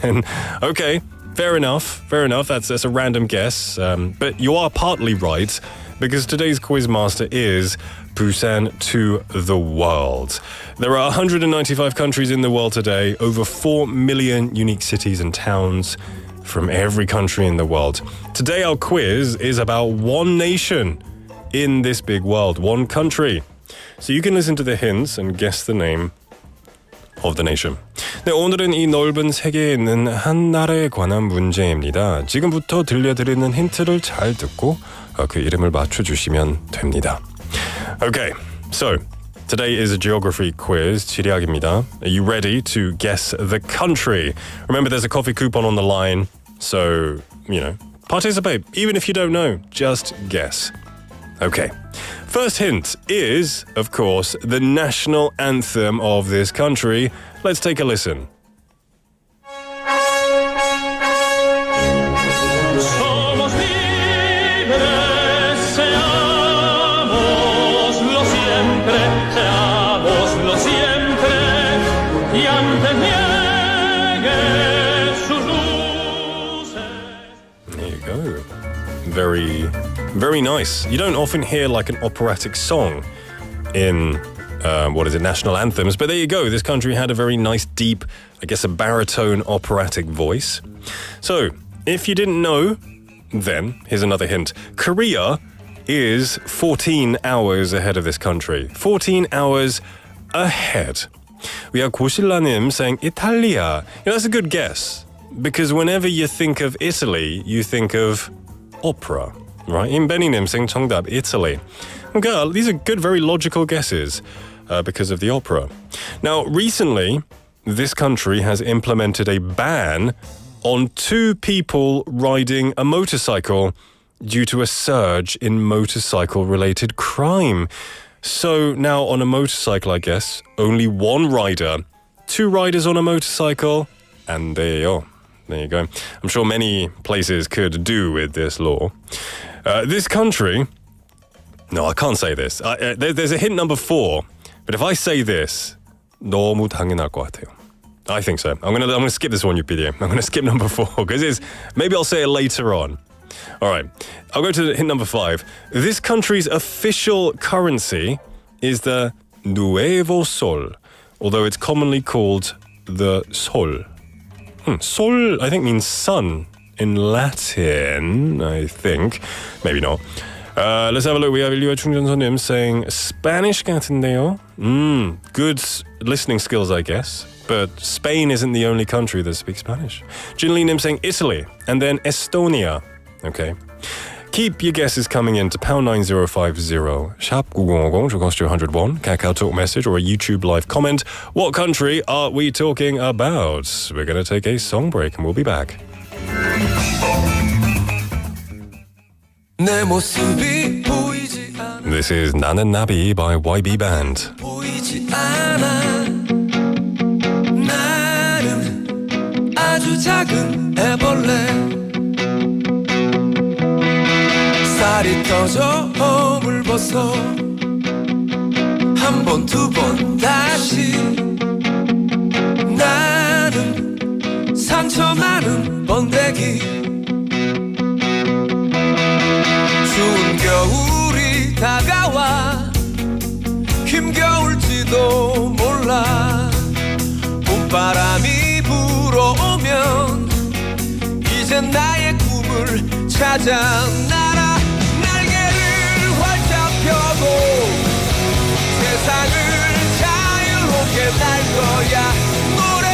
And, okay, fair enough. That's a random guess. But you are partly right, because today's Quizmaster is Busan to the world. There are 195 countries in the world today, over 4 million unique cities and towns from every country in the world. Today our quiz is about one nation in this big world, one country. So you can listen to the hints and guess the name of the nation. 네, 오늘은 이 넓은 세계에 있는 한 나라에 관한 문제입니다. 지금부터 들려드리는 힌트를 잘 듣고 그 이름을 맞춰주시면 됩니다. Okay, so today is a geography quiz. 지리학입니다. Are you ready to guess the country? Remember, there's a coffee coupon on the line, so, participate. Even if you don't know, just guess. Okay. First hint is, of course, the national anthem of this country. Let's take a listen. Very, very nice. You don't often hear like an operatic song in, national anthems, but there you go. This country had a very nice, deep, I guess a baritone operatic voice. So, if you didn't know, then here's another hint. Korea is 14 hours ahead of this country. 14 hours ahead. We have 고실라님 saying Italia. That's a good guess, because whenever you think of Italy, you think of opera, right? 임베니님 saying 정답, Italy. Okay, these are good, very logical guesses because of the opera. Now, recently, this country has implemented a ban on 2 people riding a motorcycle due to a surge in motorcycle-related crime. So now on a motorcycle, I guess, only 1 rider, 2 riders on a motorcycle, and there you go. I'm sure many places could do with this law. This country... No, I can't say this. There's a hint number 4, but if I say this, 너무 당연할 것 같아요. I think so. I'm gonna skip this one, 유PD. I'm gonna skip number 4, because maybe I'll say it later on. All right, I'll go to hint number 5. This country's official currency is the Nuevo Sol, although it's commonly called the Sol. Sol, I think, means sun in Latin, I think. Maybe not. Let's have a look. We have 일류의 충전선님 saying Spanish 같은데요? Good listening skills, I guess. But Spain isn't the only country that speaks Spanish. Jinli Nim saying Italy, and then Estonia. Okay. Keep your guesses coming in to pound 9050, 샵 9050, to cost you 101, Kakao Talk message or a YouTube live comment. What country are we talking about? We're going to take a song break and we'll be back. This is 나는 나비 by YB Band. 나는 아주 작은 애벌레 살이 떠져 허물 벗어 한 번 두 번 다시 나는 상처 많은 번데기 추운 겨울이 다가와 힘겨울지도 몰라 봄바람이 불어오면 이젠 나의 꿈을 찾아 날아 날개를 활짝 펴고 세상을 자유롭게 날 거야 노래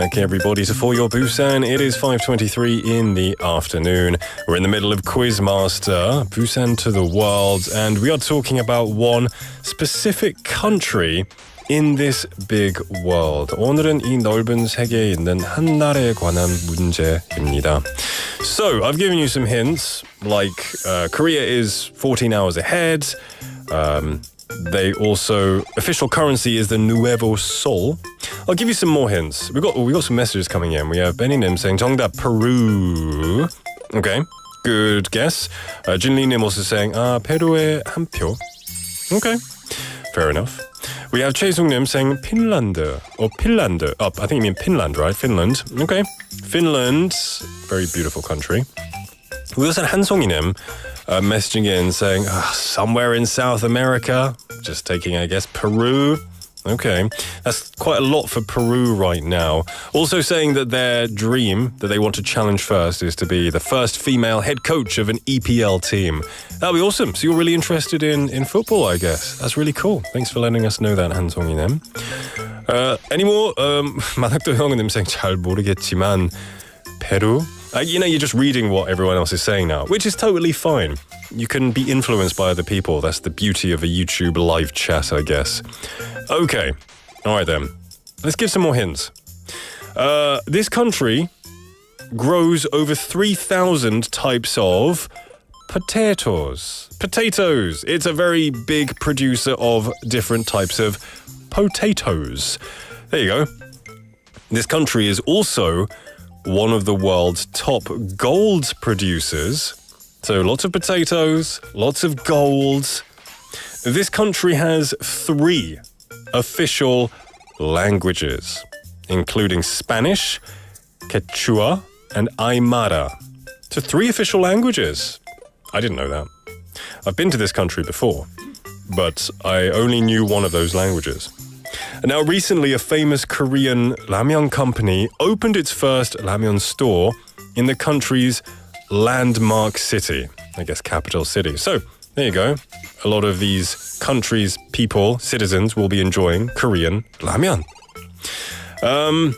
back, everybody, to For Your Busan. It is 5:23 in the afternoon. We're in the middle of Quizmaster, Busan to the World, and we are talking about one specific country in this big world. 오늘은 이 넓은 세계에 있는 한 나라에 관한 문제입니다. So, I've given you some hints, like Korea is 14 hours ahead. They also, official currency is the Nuevo Sol. I'll give you some more hints. We got some messages coming in. We have Benny Nim saying 정답 Peru. Okay, good guess. Jinli Nim also saying 페루의 한 표. Okay, fair enough. We have Chaesung Nim saying Finland or Finland. I think you mean Finland, right? Finland. Okay, Finland, very beautiful country. We also had Hansong Nim messaging in saying somewhere in South America. Just taking, I guess, Peru. Okay, that's quite a lot for Peru right now. Also saying that their dream that they want to challenge first is to be the first female head coach of an EPL team. That'll be awesome. So you're really interested in football, I guess. That's really cool. Thanks for letting us know that, 한송이님. Any more? 만학도 형님 saying 잘 모르겠지만 Peru. You're just reading what everyone else is saying now, which is totally fine. You can be influenced by other people. That's the beauty of a YouTube live chat, I guess. Okay, all right then. Let's give some more hints. This country grows over 3,000 types of potatoes. Potatoes. It's a very big producer of different types of potatoes. There you go. This country is also one of the world's top gold producers. So lots of potatoes, lots of gold. This country has 3 official languages, including Spanish, Quechua, and Aymara. So 3 official languages. I didn't know that. I've been to this country before, but I only knew one of those languages. Now, recently, a famous Korean ramyeon company opened its first ramyeon store in the country's landmark city, I guess capital city. So, there you go. A lot of these countries' people, citizens, will be enjoying Korean ramyeon. I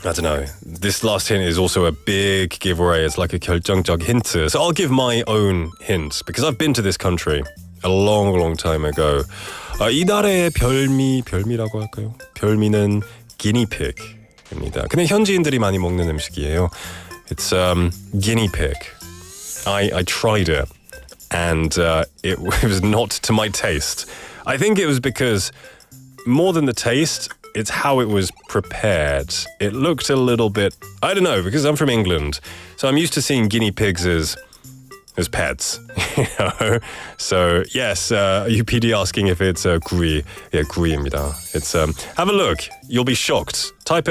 don't know. This last hint is also a big giveaway. It's like a 결정적 힌트. So I'll give my own hint because I've been to this country a long, long time ago. 이 나라의 별미라고 할까요? 별미는 guinea pig입니다. 근데 현지인들이 많이 먹는 음식이에요. It's guinea pig. I tried it and it was not to my taste. I think it was because more than the taste, it's how it was prepared. It looked a little bit, I don't know, because I'm from England, so I'm used to seeing guinea pigs as pets, you know. So yes, UPD asking if it's 구이. Yeah, 구이입니다. It's have a look. You'll be shocked. Type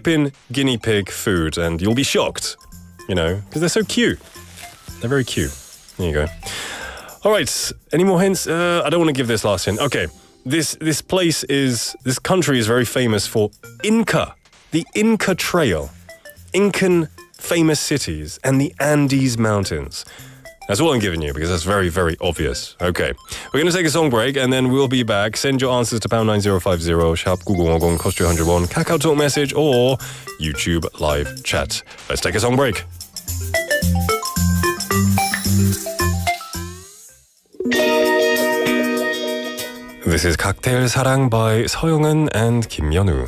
in guinea pig food, and you'll be shocked. You know, because they're so cute. They're very cute. There you go. All right. Any more hints? I don't want to give this last hint. Okay. This country is very famous for Inca, the Inca Trail, Incan famous cities, and the Andes Mountains. That's all I'm giving you because that's very, very obvious. Okay, we're going to take a song break and then we'll be back. Send your answers to pound 9050, sharp 9050, cost you 101, Kakao Talk message or YouTube live chat. Let's take a song break. This is Cocktail 사랑 by 서영은 and 김연우.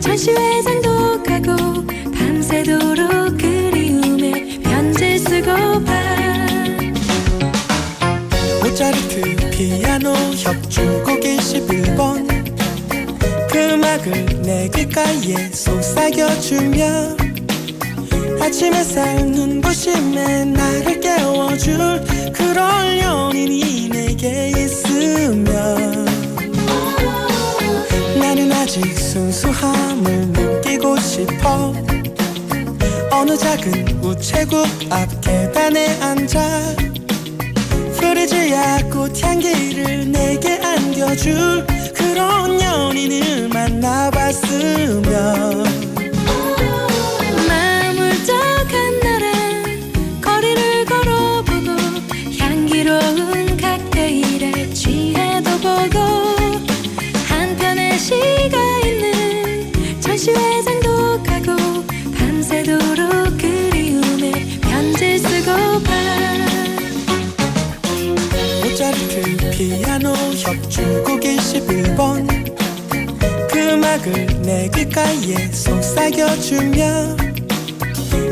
전시회장도 가고 밤새도록 그리움에 편지 쓰고 봐 모차르트 피아노 협주곡 21번 그 음악을 내 귓가에 속삭여주며 아침 햇살 눈부심에 나를 깨워줄 그럴 연인이 내게 있으면 나는 아직 순수함을 느끼고 싶어 어느 작은 우체국 앞 계단에 앉아 프리즈야 꽃향기를 내게 안겨줄 그런 연인을 만나봤으면 마음을 울적한 날엔 거리를 걸어보고 향기로운 칵테일에 취해도 보고 한편의 시가 있는 전시회장도 가고 밤새도록 그리움에 편지 쓰고파 모차르트 피아노 협주곡 21번 그 음악을 내 귓가에 속삭여주며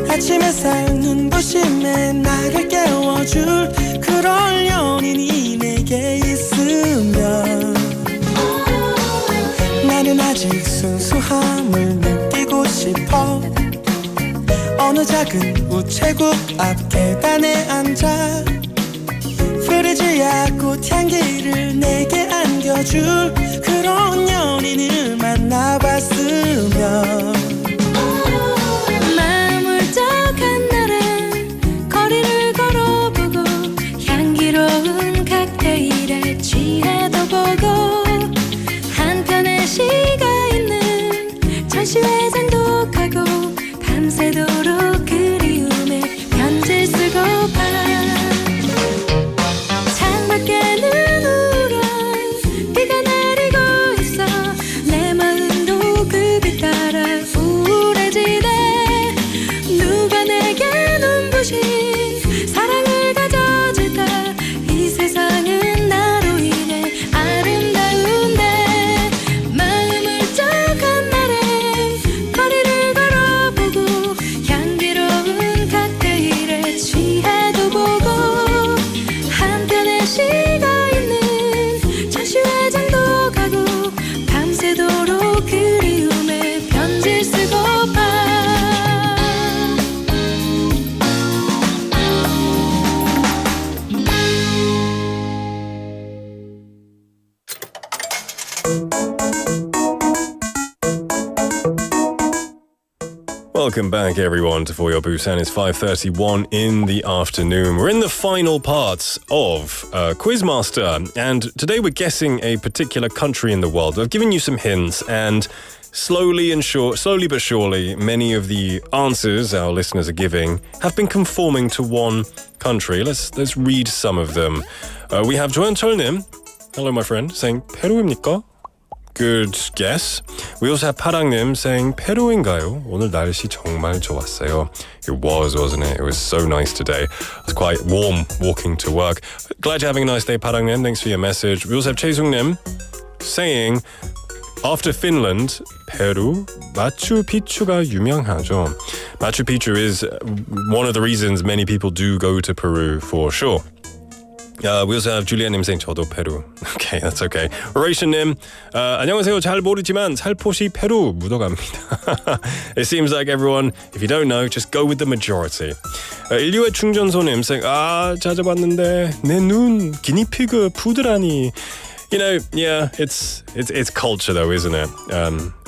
아침 햇살 눈부심에 나를 깨워줄 그럴 연인이 내게 있으면 나는 아직 순수함을 느끼고 싶어 어느 작은 우체국 앞 계단에 앉아 프리즈야 꽃향기를 내게 안겨줄 그런 연인을 만나봤으면 마음 울적한 날엔 거리를 걸어보고 향기로운 칵테일에 취해도 보고 한편의 시가 있는 전시회장도 가고 밤새도록 그리움에 편지 쓰고파 창밖에는 우울한 비가 내리고 있어 내 마음도 그 빛 따라 우울해지네 누가 내게 눈부신 사랑을 가져줄까 이 세상은 나로 인해 아름다운데 마음 울적한 날엔 거리를 걸어보고 향기로운 칵테일에 취해도 보고 한편의 시가 있는 전시회장도 가고 밤새도록 그리움에 편지 쓰고파 Welcome back, everyone, to For Your Busan. It's 5:31 in the afternoon. We're in the final parts of Quizmaster, and today we're guessing a particular country in the world. I've given you some hints, and slowly but surely, many of the answers our listeners are giving have been conforming to one country. Let's read some of them. We have 조현철님, hello, my friend, saying 페루입니까? Good guess. We also have 파랑님 saying 페루인가요? 오늘 날씨 정말 좋았어요. It was, wasn't it? It was so nice today. It was quite warm walking to work. Glad you're having a nice day, 파랑님. Thanks for your message. We also have 최승님 saying after Finland, 페루, 마추픽추가 유명하죠. Machu Picchu is one of the reasons many people do go to Peru for sure. We also have Julia님 saying 저도 페루. Okay, that's okay. Horatio님, 안녕하세요. 잘 모르지만 살포시 페루 묻어갑니다. It seems like everyone, if you don't know, just go with the majority. 인류의 충전소님 saying 찾아봤는데 내 눈 기니피그 푸드라니. You know, yeah, it's culture though, isn't it?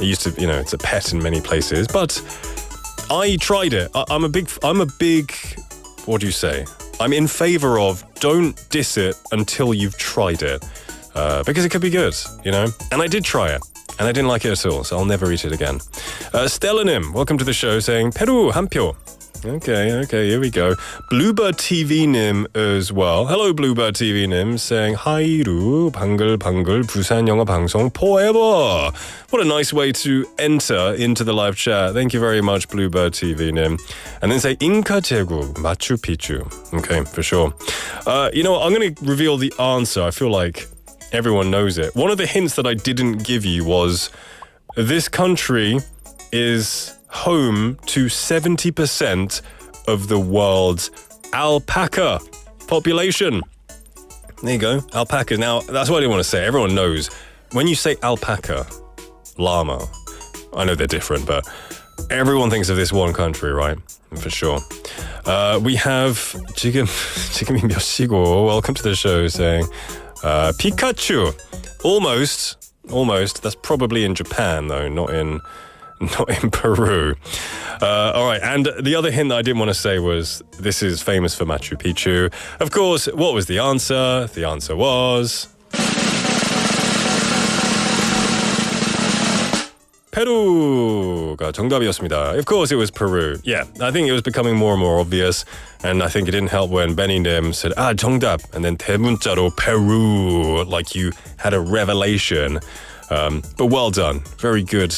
It used to, it's a pet in many places, but I tried it. I'm a big. What do you say? I'm in favor of don't diss it until you've tried it, because it could be good, And I did try it, and I didn't like it at all, so I'll never eat it again. Stellanim, welcome to the show, saying Peru 한 표. Okay, here we go. Bluebird TV님 as well. Hello, Bluebird TV님, saying 하이루 방글방글 부산영어방송 forever. What a nice way to enter into the live chat. Thank you very much, Bluebird TV님. And then say Inca 제국, Machu Picchu. Okay, for sure. You know what? I'm going to reveal the answer. I feel like everyone knows it. One of the hints that I didn't give you was this country is home to 70% of the world's alpaca population. There you go, alpacas. Now, that's what I didn't want to say. Everyone knows when you say alpaca, llama, I know they're different, but everyone thinks of this one country, right? For sure. We have 지금이 몇 시고? Welcome to the show, saying Pikachu. Almost. That's probably in Japan, though, not not in Peru. All right, and the other hint that I didn't want to say was this is famous for Machu Picchu. Of course, what was the answer? The answer was... 페루가 정답이었습니다. Of course it was Peru. Yeah, I think it was becoming more and more obvious, and I think it didn't help when Benny Nim said, 정답, and then 대문자로 Peru, like you had a revelation. But well done. Very good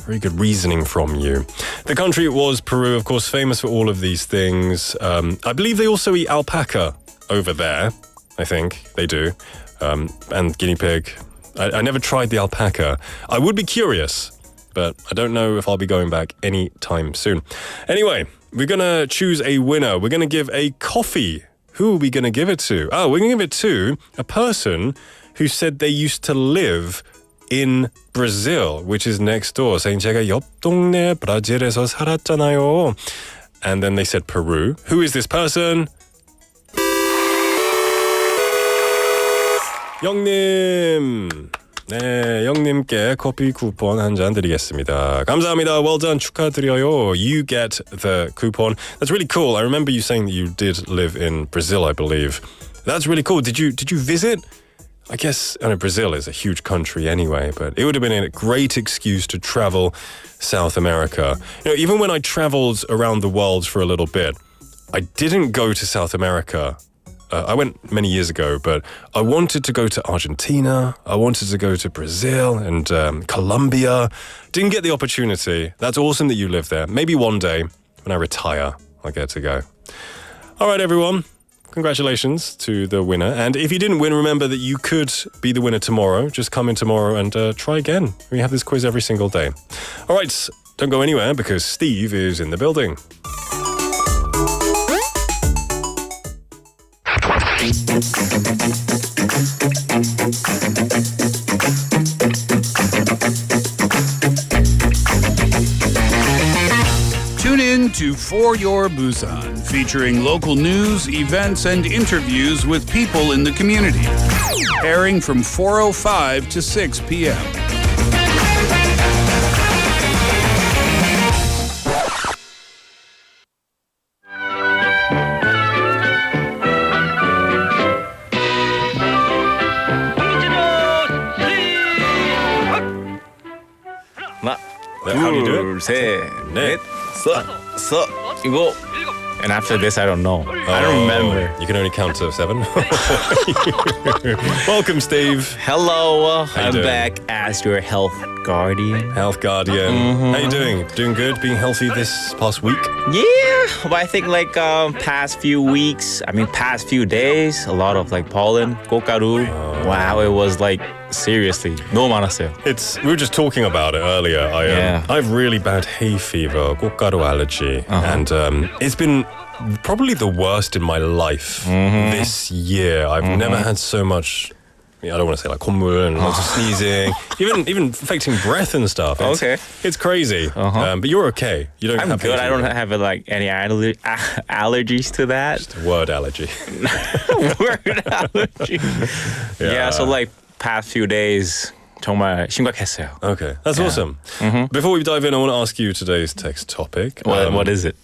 reasoning from you. The country was Peru, of course, famous for all of these things. I believe they also eat alpaca over there. I think they do. And guinea pig. I never tried the alpaca. I would be curious, but I don't know if I'll be going back anytime soon. Anyway, we're going to choose a winner. We're going to give a coffee. Who are we going to give it to? We're going to give it to a person who said they used to live in Brazil, which is next door, saying 제가 옆 동네 브라질에서 살았잖아요. And then they said Peru. Who is this person? 영님. 네, 영님께 커피 쿠폰 한 잔 드리겠습니다. 감사합니다. Well done. 축하드려요. You get the coupon. That's really cool. I remember you saying that you did live in Brazil, I believe. That's really cool. Did you visit? I guess Brazil is a huge country anyway, but it would have been a great excuse to travel South America. Even when I traveled around the world for a little bit, I didn't go to South America. I went many years ago, but I wanted to go to Argentina. I wanted to go to Brazil and Colombia. Didn't get the opportunity. That's awesome that you live there. Maybe one day when I retire, I'll get to go. All right, everyone. Congratulations to the winner. And if you didn't win, remember that you could be the winner tomorrow. Just come in tomorrow and try again. We have this quiz every single day. All right, don't go anywhere because Steve is in the building. Tune in to For Your Busan, featuring local news, events, and interviews with people in the community. Airing from 4:05 to 6 p.m. How do you do it? 셋, 넷, 이거. And after this, I don't know. I don't remember. You can only count to 7. Welcome, Steve. Hello. I'm doing? back as your health guardian. Health guardian. How you doing? Doing good? Being healthy this past week? Yeah, but I think past few weeks, past few days, a lot of pollen, 꽃가루. Wow, it was seriously 너무 많았어요. We were just talking about it earlier. I have really bad hay fever, 꽃가루 allergy, and it's been probably the worst in my life this year. I've never had so much. I don't want to say 콧물 and lots of sneezing, even affecting breath and stuff. It's crazy. But you're okay. You don't. I'm good. I don't have any allergies to that. Just a word allergy. Word allergy. Yeah. So past few days. 정말 심각했어요. Okay, that's awesome. Before we dive in, I want to ask you today's text topic. What is it?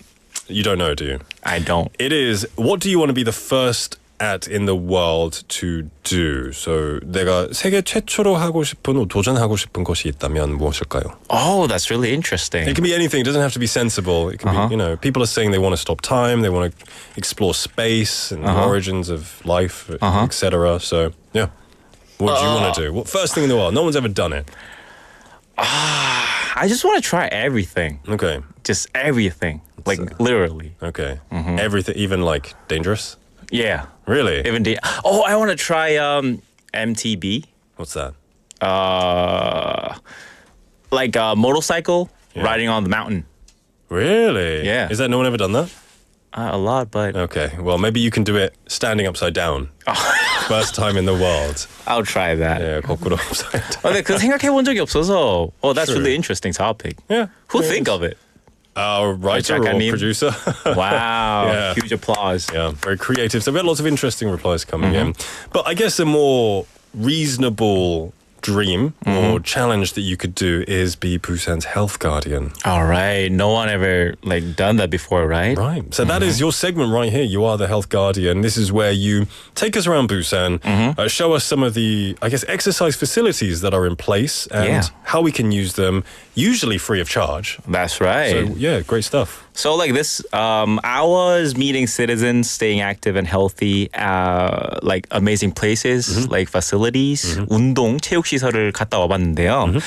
You don't know, do you? I don't. It is, what do you want to be the first at in the world to do? So 내가 세계 최초로 하고 싶은 도전하고 싶은 것이 있다면 무엇일까요? Oh, that's really interesting. It can be anything. It doesn't have to be sensible. It can be, people are saying they want to stop time, they want to explore space and the origins of life, etc. So, yeah. What do you want to do? What first thing in the world? No one's ever done it. I just want to try everything. Okay. Just everything. Literally. Okay. Everything, even dangerous? Yeah. Really? Even I want to try MTB. What's that? A motorcycle riding on the mountain. Really? Yeah. Is that no one ever done that? A lot, but... Okay, well, maybe you can do it standing upside down. First time in the world. I'll try that. Yeah, 거꾸로 upside down. 근데 그 생각해본 적이 없어서. That's True. really interesting topic. Yeah. Who think of it? Our writer or producer. Wow. Yeah. Huge applause. Yeah, very creative. So we had lots of interesting replies coming in. But I guess a more reasonable dream or challenge that you could do is be Busan's health guardian. All right. No one ever done that before, right? Right. So that is your segment right here. You are the health guardian. This is where you take us around Busan, show us some of the, I guess, exercise facilities that are in place and how we can use them, usually free of charge. That's right. So yeah, great stuff. So this, I was meeting citizens, staying active and healthy, amazing places, facilities, 운동, 체육시설을 갔다 와봤는데요.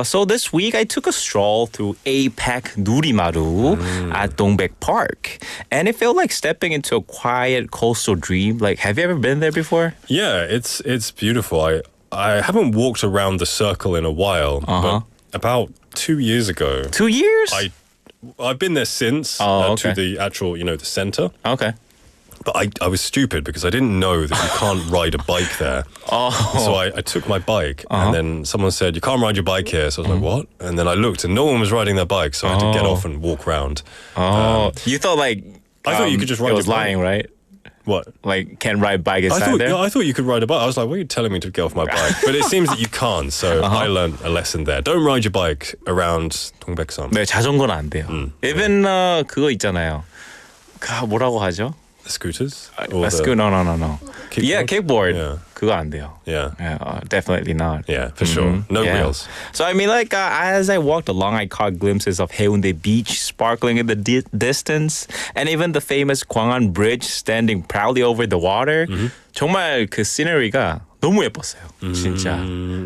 So this week I took a stroll through APEC누리마루 at Dongbek Park, and it felt like stepping into a quiet coastal dream. Have you ever been there before? Yeah, it's beautiful. I haven't walked around the circle in a while, but about 2 years ago. 2 years? I've been there since to the actual, the center. Okay. But I was stupid because I didn't know that you can't ride a bike there. So I took my bike and then someone said, you can't ride your bike here. So I was like, what? And then I looked and no one was riding their bike. So I had to get off and walk around. You thought I thought you could just ride it your was bike. lying, right? What? Can't ride bike inside there? I thought you could ride a bike. I was like, what are you telling me to get off my bike? But it seems that you can't. So I learned a lesson there. Don't ride your bike around 동백섬. 네, 자전거는 안 돼요. Even 그거 있잖아요. 뭐라고 하죠? Scooters? No. Kickboard? Yeah, kickboard. Yeah. 그거 안 돼요. Yeah. Definitely not. Yeah, for sure. No wheels. So as I walked along, I caught glimpses of Haeundae Beach sparkling in the distance, and even the famous Gwangan Bridge standing proudly over the water. 정말 그 scenery가 너무 예뻤어요. 진짜.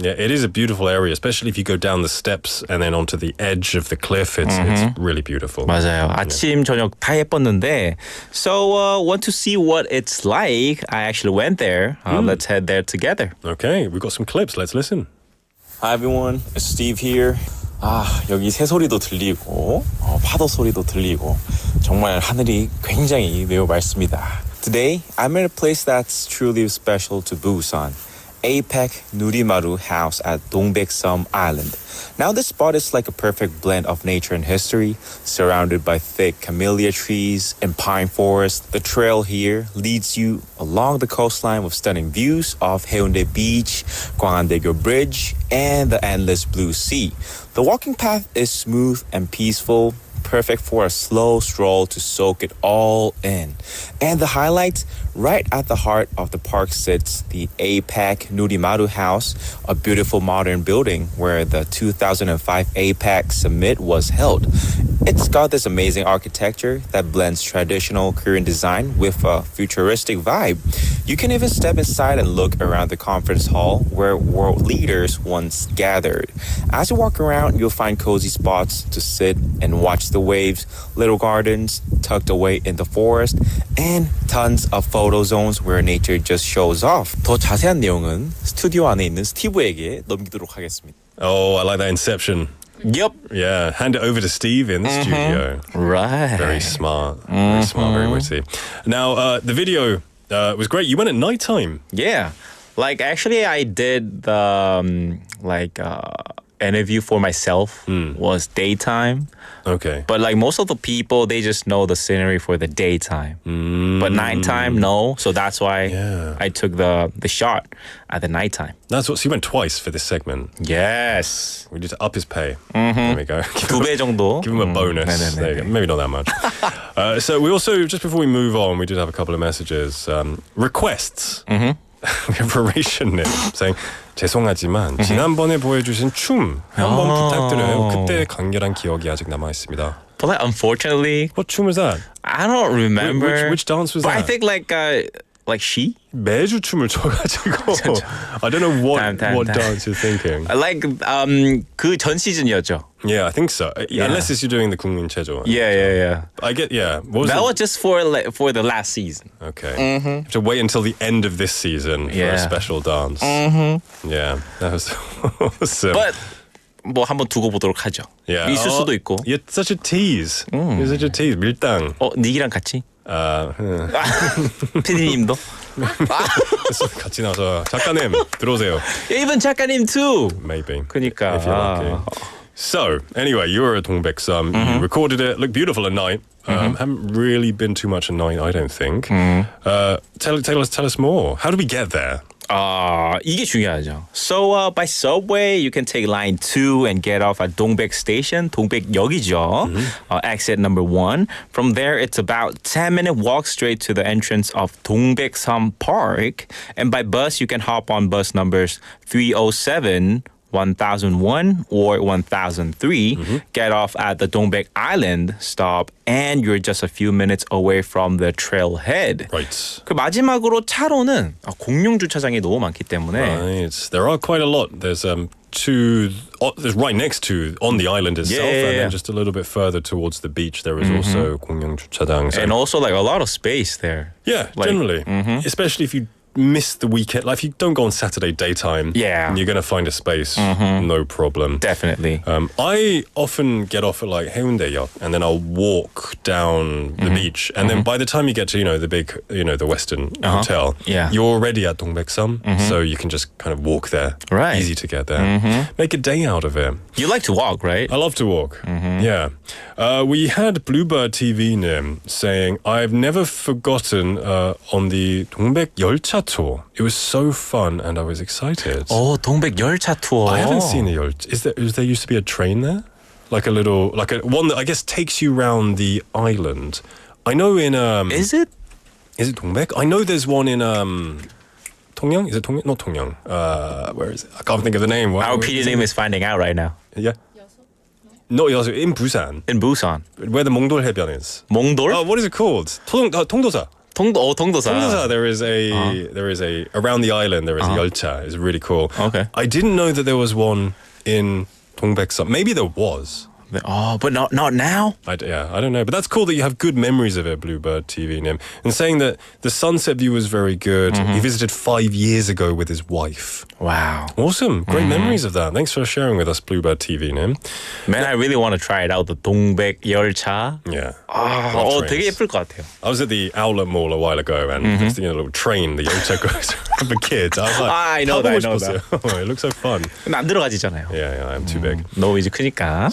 Yeah, it is a beautiful area, especially if you go down the steps and then onto the edge of the cliff. It's really beautiful. 맞아요. 아침, 저녁 다 예뻤는데. So, want to see what it's like? I actually went there. Let's head there together. Okay, we've got some clips. Let's listen. Hi everyone, it's Steve here. 여기 새소리도 들리고 파도 소리도 들리고 정말 하늘이 굉장히 매우 맑습니다. Today, I'm at a place that's truly special to Busan, APEC누리마루 House at Dongbeksom Island. Now this spot is like a perfect blend of nature and history, surrounded by thick camellia trees and pine forest. The trail here leads you along the coastline with stunning views of Haeundae Beach, Gwangan Bridge, and the endless blue sea. The walking path is smooth and peaceful, perfect for a slow stroll to soak it all in. And the highlight, right at the heart of the park sits the APEC누리마루 House, a beautiful modern building where the 2005 APEC Summit was held. It's got this amazing architecture that blends traditional Korean design with a futuristic vibe. You can even step inside and look around the conference hall where world leaders once gathered. As you walk around, you'll find cozy spots to sit and watch the waves, little gardens tucked away in the forest, and tons of photo zones where nature just shows off. 더 자세한 내용은 스튜디오 안에 있는 스티브에게 넘기도록 하겠습니다. Oh, I like that inception. Yep. Yeah, hand it over to Steve in the studio. Right. Very smart. Very smart, very witty. Now, the video was great. You went at nighttime. Yeah. Actually, I did the, interview for myself was daytime. Okay. But most of the people, they just know the scenery for the daytime. But nighttime, no. So that's why I took the shot at the nighttime. So you went twice for this segment. Yes. We need to up his pay. There we go. 2배 정도. Give him a bonus. There you go. Maybe not that much. So we also, just before we move on, we did have a couple of messages. Requests. We have Raration님 saying 죄송하지만 지난번에 보여주신 춤 한번 부탁드려요. 그때 강렬한 기억이 아직 남아 있습니다. But unfortunately, what 춤 was that? I don't remember. Which dance was but that? I think she? 매주 춤을 춰가지고 I don't know what dance you're thinking. 그 전 시즌이었죠. Yeah, I think so. Unless you're doing the 국민체조. Yeah. I get, That was just for the last season. Okay. You have to wait until the end of this season for a special dance. Yeah, that was awesome. But 한번 두고 보도록 하죠. 있을 수도 있고. You're such a tease. You're such a tease. 밀당. 닉이랑 같이? PD님도? 같이 나와서 작가님 들어오세요. Even 작가님 too. Maybe. 그러니까. If you're lucky. So, anyway, you were at 동백섬. You recorded it. Looked beautiful at night. Haven't really been too much at night, I don't think. Tell us more. How did we get there? 이게 중요하죠. So by subway, you can take line 2 and get off at Dongbek Station. 동백역이죠. Exit number 1. From there, it's about 10-minute walk straight to the entrance of Dongbek Park. And by bus, you can hop on bus numbers 307, 1001 or 1003, get off at the Dongbek Island stop, and you're just a few minutes away from the trailhead. Right. 그 마지막으로 차로는 공용 주차장이 너무 많기 때문에 Right. There are quite a lot. There's there's right next to on the island itself, and then just a little bit further towards the beach there is also 공용 주차장. And also like a lot of space there. Yeah, generally, especially if you miss the weekend. Like if you don't go on Saturday daytime, you're going to find a space, no problem. Definitely. I often get off at like Haeundae역, and then I'll walk down the beach, and then by the time you get to the big the Western hotel, you're already at Dongbek-sam, so you can just kind of walk there. Right. Easy to get there. Make a day out of it. You like to walk, right? I love to walk. Yeah. We had Bluebird TV Nim saying, I've never forgotten on the Dongbek 열차 tour. It was so fun and I was excited. Oh, 동백 열차 tour. I haven't seen a 열차. Is there used to be a train there? Like a one that I guess takes you around the island. I know in Is it Dongbek? I know there's one in Tongyang? Is it Tongyang? Not Tongyang. Where is it? I can't think of the name. Our PD name is finding out right now. Yeah. No, in Busan. In Busan. Where the Mongdol 해변 is. Mongdol? Oh, what is it called? 통도사. 통도사. There is a around the island there is a 열차. It's really cool. Okay. I didn't know that there was one in Dongbek-sam. Maybe there was. Oh, but not now? I don't know. But that's cool that you have good memories of it, Bluebird TV Nim. And saying that the sunset view was very good. He visited 5 years ago with his wife. Wow. Awesome. Great memories of that. Thanks for sharing with us, Bluebird TV Nim. Man, I really want to try it out, the 동백 열차. Yeah. 되게 예쁠 것 같아요. I was at the outlet mall a while ago and there's a little train, the 열차 goes around for kids. I was like, I know that. Oh, it looks so fun. 근데 안 들어가지잖아요. Yeah, I'm too big. 너무 이제 크니까.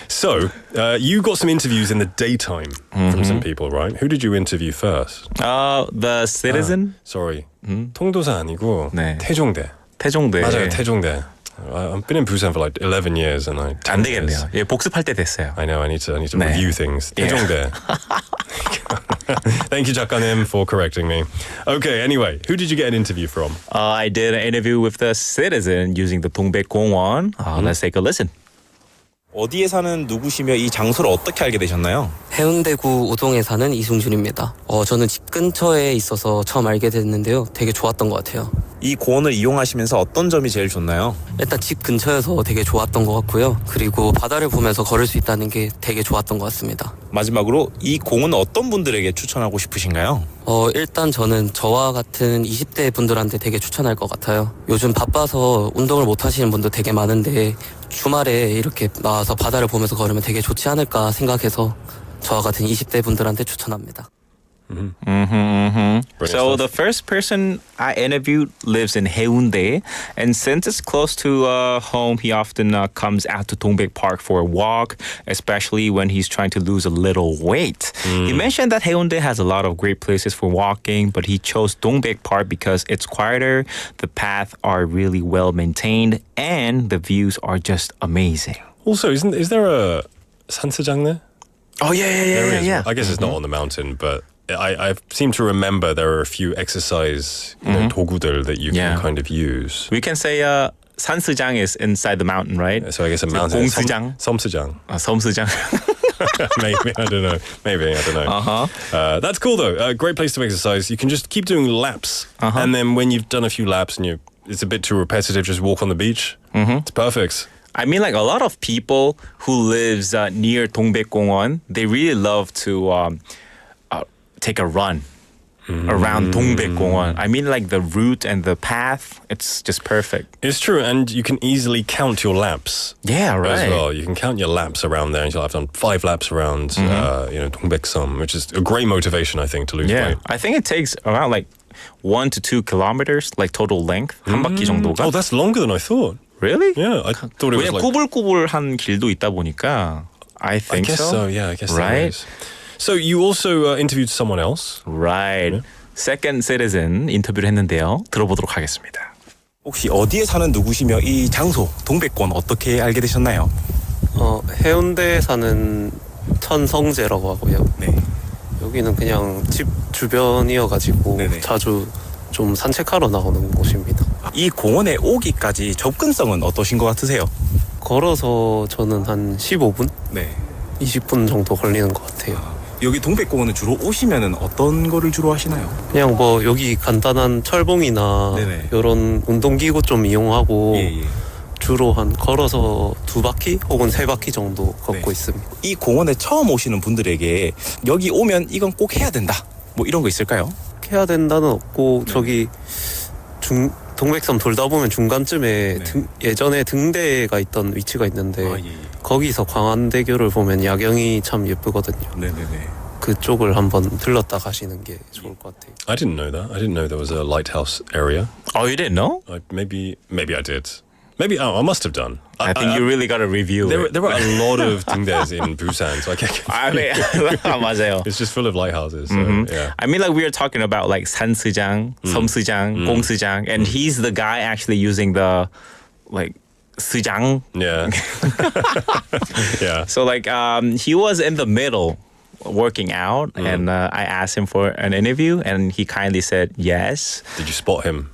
So you got some interviews in the daytime from some people, right? Who did you interview first? The Citizen? Sorry. 통도사 아니고 네. 태종대. 맞아요, 태종대. I've been in Busan for like 11 years and 안 되겠네요. 예, 복습할 때 됐어요. I know, I need to review things. 태종대. Thank you, 작가님, for correcting me. Okay, anyway, who did you get an interview from? I did an interview with the Citizen using the 동백공원. Let's take a listen. 어디에 사는 누구시며 이 장소를 어떻게 알게 되셨나요? 해운대구 우동에 사는 이승준입니다. 저는 집 근처에 있어서 처음 알게 됐는데요. 되게 좋았던 것 같아요. 이 공원을 이용하시면서 어떤 점이 제일 좋나요? 일단 집 근처여서 되게 좋았던 것 같고요. 그리고 바다를 보면서 걸을 수 있다는 게 되게 좋았던 것 같습니다. 마지막으로 이 공은 어떤 분들에게 추천하고 싶으신가요? 일단 저는 저와 같은 20대 분들한테 되게 추천할 것 같아요. 요즘 바빠서 운동을 못 하시는 분도 되게 많은데 주말에 이렇게 나와서 바다를 보면서 걸으면 되게 좋지 않을까 생각해서 저와 같은 20대 분들한테 추천합니다. So the first person I interviewed lives in Haeundae, and since it's close to home, he often comes out to Dongbek Park for a walk, especially when he's trying to lose a little weight. He mentioned that Haeundae has a lot of great places for walking, but he chose Dongbek Park because it's quieter, the paths are really well maintained, and the views are just amazing. Also, is there a 산수장 there? Oh yeah. There is. I guess it's not on the mountain, but I seem to remember there are a few exercise 도구들 that you can kind of use. We can say 산수장 is inside the mountain, right? So I guess a mountain. 공수장. 섬수장. 섬수장. Maybe, I don't know. That's cool though. Great place to exercise. You can just keep doing laps, and then when you've done a few laps and it's a bit too repetitive, just walk on the beach. It's perfect. I mean, like a lot of people who lives near 동백공원, they really love to take a run around 동백공원. I mean, like the route and the path, it's just perfect. It's true, and you can easily count your laps. Yeah, right. As well, you can count your laps around there, and you'll have done 5 laps around, 동백섬, which is a great motivation, I think, to lose weight. I think it takes around like 1 to 2 kilometers, like total length, 한 바퀴 정도가. Oh, that's longer than I thought. Really? Yeah, I thought it was like... 꾸불꾸불한 길도 있다 보니까 I think I guess so. Yeah, I guess right? there is. So you also interviewed someone else? Right. second citizen 인터뷰를 했는데요. 들어보도록 하겠습니다. 혹시 어디에 사는 누구시며 이 장소 동백권 어떻게 알게 되셨나요? 해운대에 사는 천성재라고 하고요. 네. 여기는 그냥 집 주변이어가지고 네네. 자주 좀 산책하러 나오는 곳입니다. 이 공원에 오기까지 접근성은 어떠신 것 같으세요? 걸어서 저는 한 15분? 네. 20분 정도 걸리는 것 같아요. 여기 동백공원은 주로 오시면은 어떤 거를 주로 하시나요? 그냥 뭐 여기 간단한 철봉이나 네네. 이런 운동기구 좀 이용하고 예. 주로 한 걸어서 2바퀴 혹은 3바퀴 정도 걷고 있습니다. 이 공원에 처음 오시는 분들에게 여기 오면 이건 꼭 해야 된다. 뭐 이런 거 있을까요? 해야 된다는 없고 저기 동백섬 돌다 보면 중간쯤에 예전에 등대가 있던 위치가 있는데 거기서 광안대교를 보면 야경이 참 예쁘거든요. 네네네. 그쪽을 한번 들렀다 가시는 게 좋을 것 같아요. I didn't know that. I didn't know there was a lighthouse area. Oh, you didn't know? Maybe I did. Maybe I must have done. I think you really got to review it. There are a lot of 등대s in Busan, so I can't. I mean, 맞아요. It's just full of lighthouses. So, yeah. I mean, like we were talking about like 산스장, 섬스장, 공스장, and he's the guy actually using the like 스장. Yeah. Yeah. So like he was in the middle working out, and I asked him for an interview, and he kindly said yes. Did you spot him?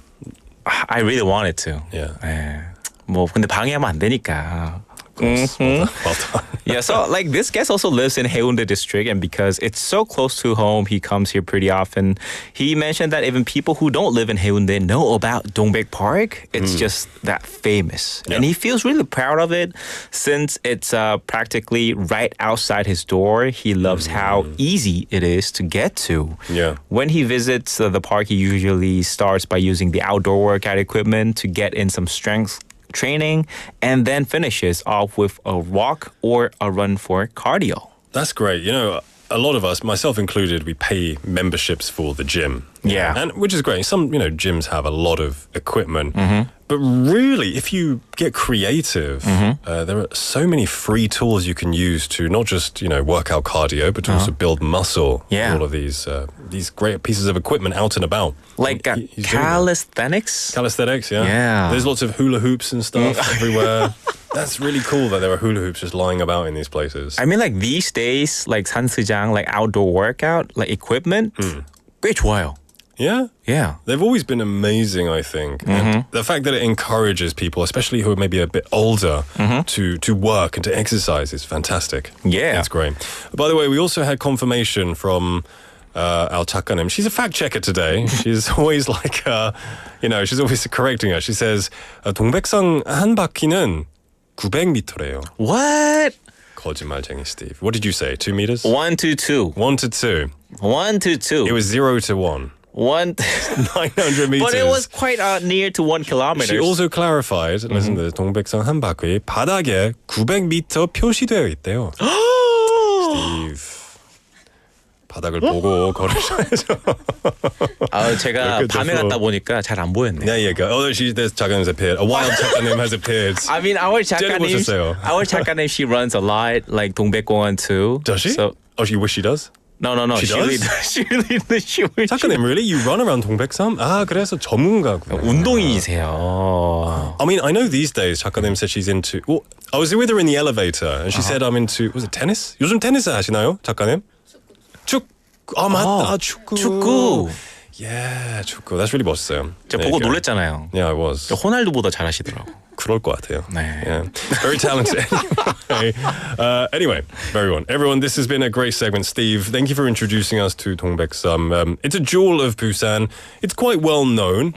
I really wanted to. Yeah. 뭐 근데 방해하면 안 되니까. Well done. Yeah, so like this guest also lives in Haeundae district, and because it's so close to home, he comes here pretty often. He mentioned that even people who don't live in Haeundae know about Dongbek Park. It's just that famous, and he feels really proud of it since it's practically right outside his door. He loves how easy it is to get to. Yeah. When he visits the park, he usually starts by using the outdoor workout equipment to get in some strength training, and then finishes off with a walk or a run for cardio. That's great. You know, a lot of us, myself included, we pay memberships for the gym. Yeah. And which is great. Some, gyms have a lot of equipment. But really, if you get creative, there are so many free tools you can use to not just, work out cardio, but to also build muscle. Yeah. All of these great pieces of equipment out and about. Like calisthenics? Calisthenics, yeah. Yeah. There's lots of hula hoops and stuff everywhere. That's really cool that there are hula hoops just lying about in these places. I mean, like these days, like 산스장, like outdoor workout, like equipment, 꽤 좋아요. Yeah? Yeah. They've always been amazing, I think. And the fact that it encourages people, especially who are maybe a bit older, to work and to exercise is fantastic. Yeah. That's great. By the way, we also had confirmation from our 작가님. She's a fact checker today. She's always like, she's always correcting us. She says, 동백성 한 바퀴는 900m래요. What? 거짓말쟁이 Steve. What did you say? 2 meters? 1 to 2. 1 to 2. 1 to 2. It was 0 to 1. 900 meters. But it was quite near to 1 kilometer. She also clarified, listen to this, 동백성 한 바퀴 바닥에 900m 표시되어 있대요. Steve. 바닥을 보고 걸으셔야죠. 제가 밤에 갔다 보니까 잘 안 보였네. Yeah, yeah. Although there's 작가님 appeared. A wild 작가님 has appeared. I mean, our 작가님, she runs a lot, like 동백공원 too. Does she? So, you wish she does? No. She does? She really 작가님, really? You run around 동백섬? 그래서 전문가구나. 운동인이세요. I mean, I know these days 작가님 said she's into... Well, I was with her in the elevator and she said I'm into... Was it tennis? 요즘 테니스 하시나요, 작가님? 축구. 맞다. 축구. Yeah, 축구. That's really 멋있어요. 제가 보고 놀랬잖아요. Yeah, I was. 호날두보다 잘하시더라고. 그럴 것 같아요. 네. Yeah. Very talented. Anyway, everyone, this has been a great segment. Steve, thank you for introducing us to 동백섬. It's a jewel of Busan. It's quite well known,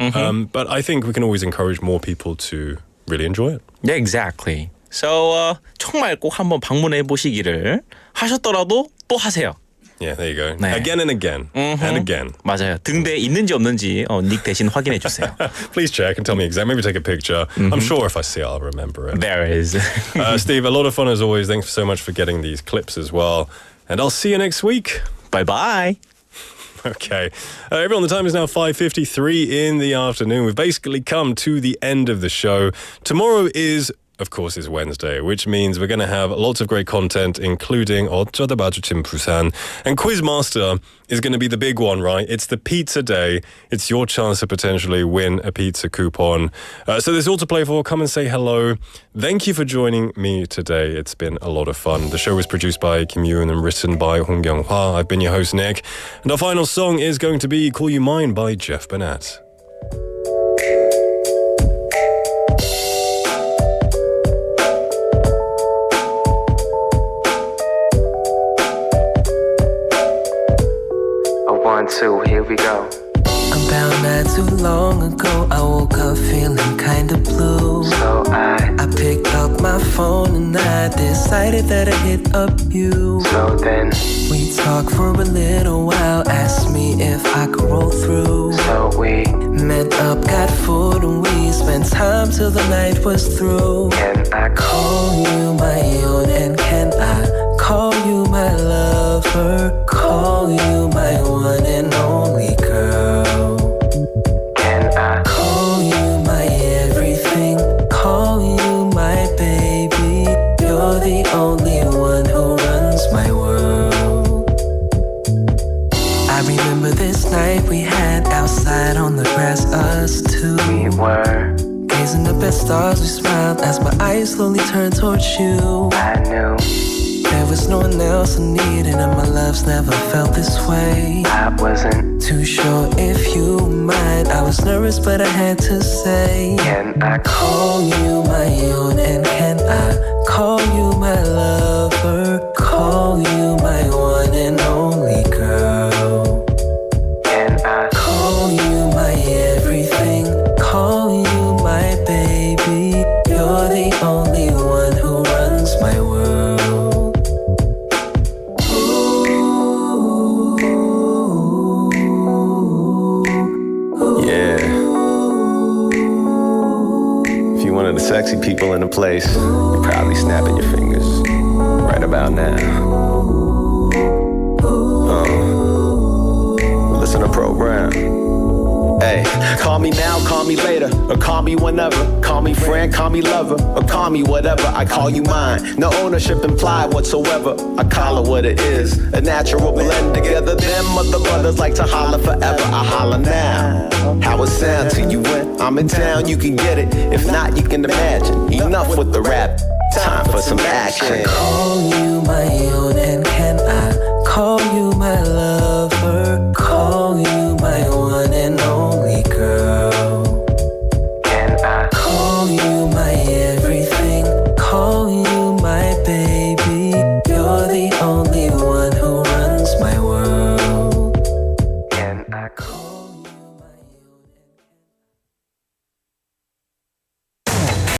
but I think we can always encourage more people to really enjoy it. Yeah, exactly. So, 정말 꼭 한번 방문해 보시기를 하셨더라도 또 하세요. Yeah, there you go. 네. Again and again. And again. 맞아요. 등대 있는지 없는지 닉 대신 확인해 주세요. Please check and tell me exactly. Maybe take a picture. I'm sure if I see it, I'll remember it. There is. Steve, a lot of fun as always. Thanks so much for getting these clips as well. And I'll see you next week. Bye-bye. Okay. Everyone, the time is now 5:53 in the afternoon. We've basically come to the end of the show. Tomorrow is of course, is Wednesday, which means we're going to have lots of great content, including 어쩌다 마주친 Busan. And Quizmaster is going to be the big one, right? It's the pizza day. It's your chance to potentially win a pizza coupon. So there's all to play for. Come and say hello. Thank you for joining me today. It's been a lot of fun. The show was produced by Kim Yoon and written by Hong Kyung-hwa. I've been your host, Nick. And our final song is going to be Call You Mine by Jeff Burnett. So here we go. About not too long ago, I woke up feeling kinda blue. So I picked up my phone and I decided that I'd hit up you. So then we talked for a little while, asked me if I could roll through. So we met up, got food, and we spent time till the night was through. Can I call you my own, and can I call you my lover? Call you my one and only girl. Can I call you my everything? Call you my baby. You're the only one who runs my world. I remember this night we had outside on the grass, us two. We were gazing up at stars, we smiled as my eyes slowly turned towards you. I knew there was no one else I needed, and my love's never felt this way. I wasn't too sure if you mind. I was nervous, but I had to say, can I call you my own, and can I call you my lover? Call you my one and only girl. Can I call you my everything? Call you my baby. You're the only one who runs my world. One of the sexy people in the place, you're probably snapping your fingers right about now. Listen to program. Hey, call me now, call me later, or call me whenever. Call me friend, call me lover, or call me whatever. I call you mine, no ownership implied whatsoever. I call it what it is, a natural blend together. Them other brothers like to holler forever. I holler now. How it sound to you when I'm in town? You can get it. If not, you can imagine. Enough with the rap. Time for some action. Call you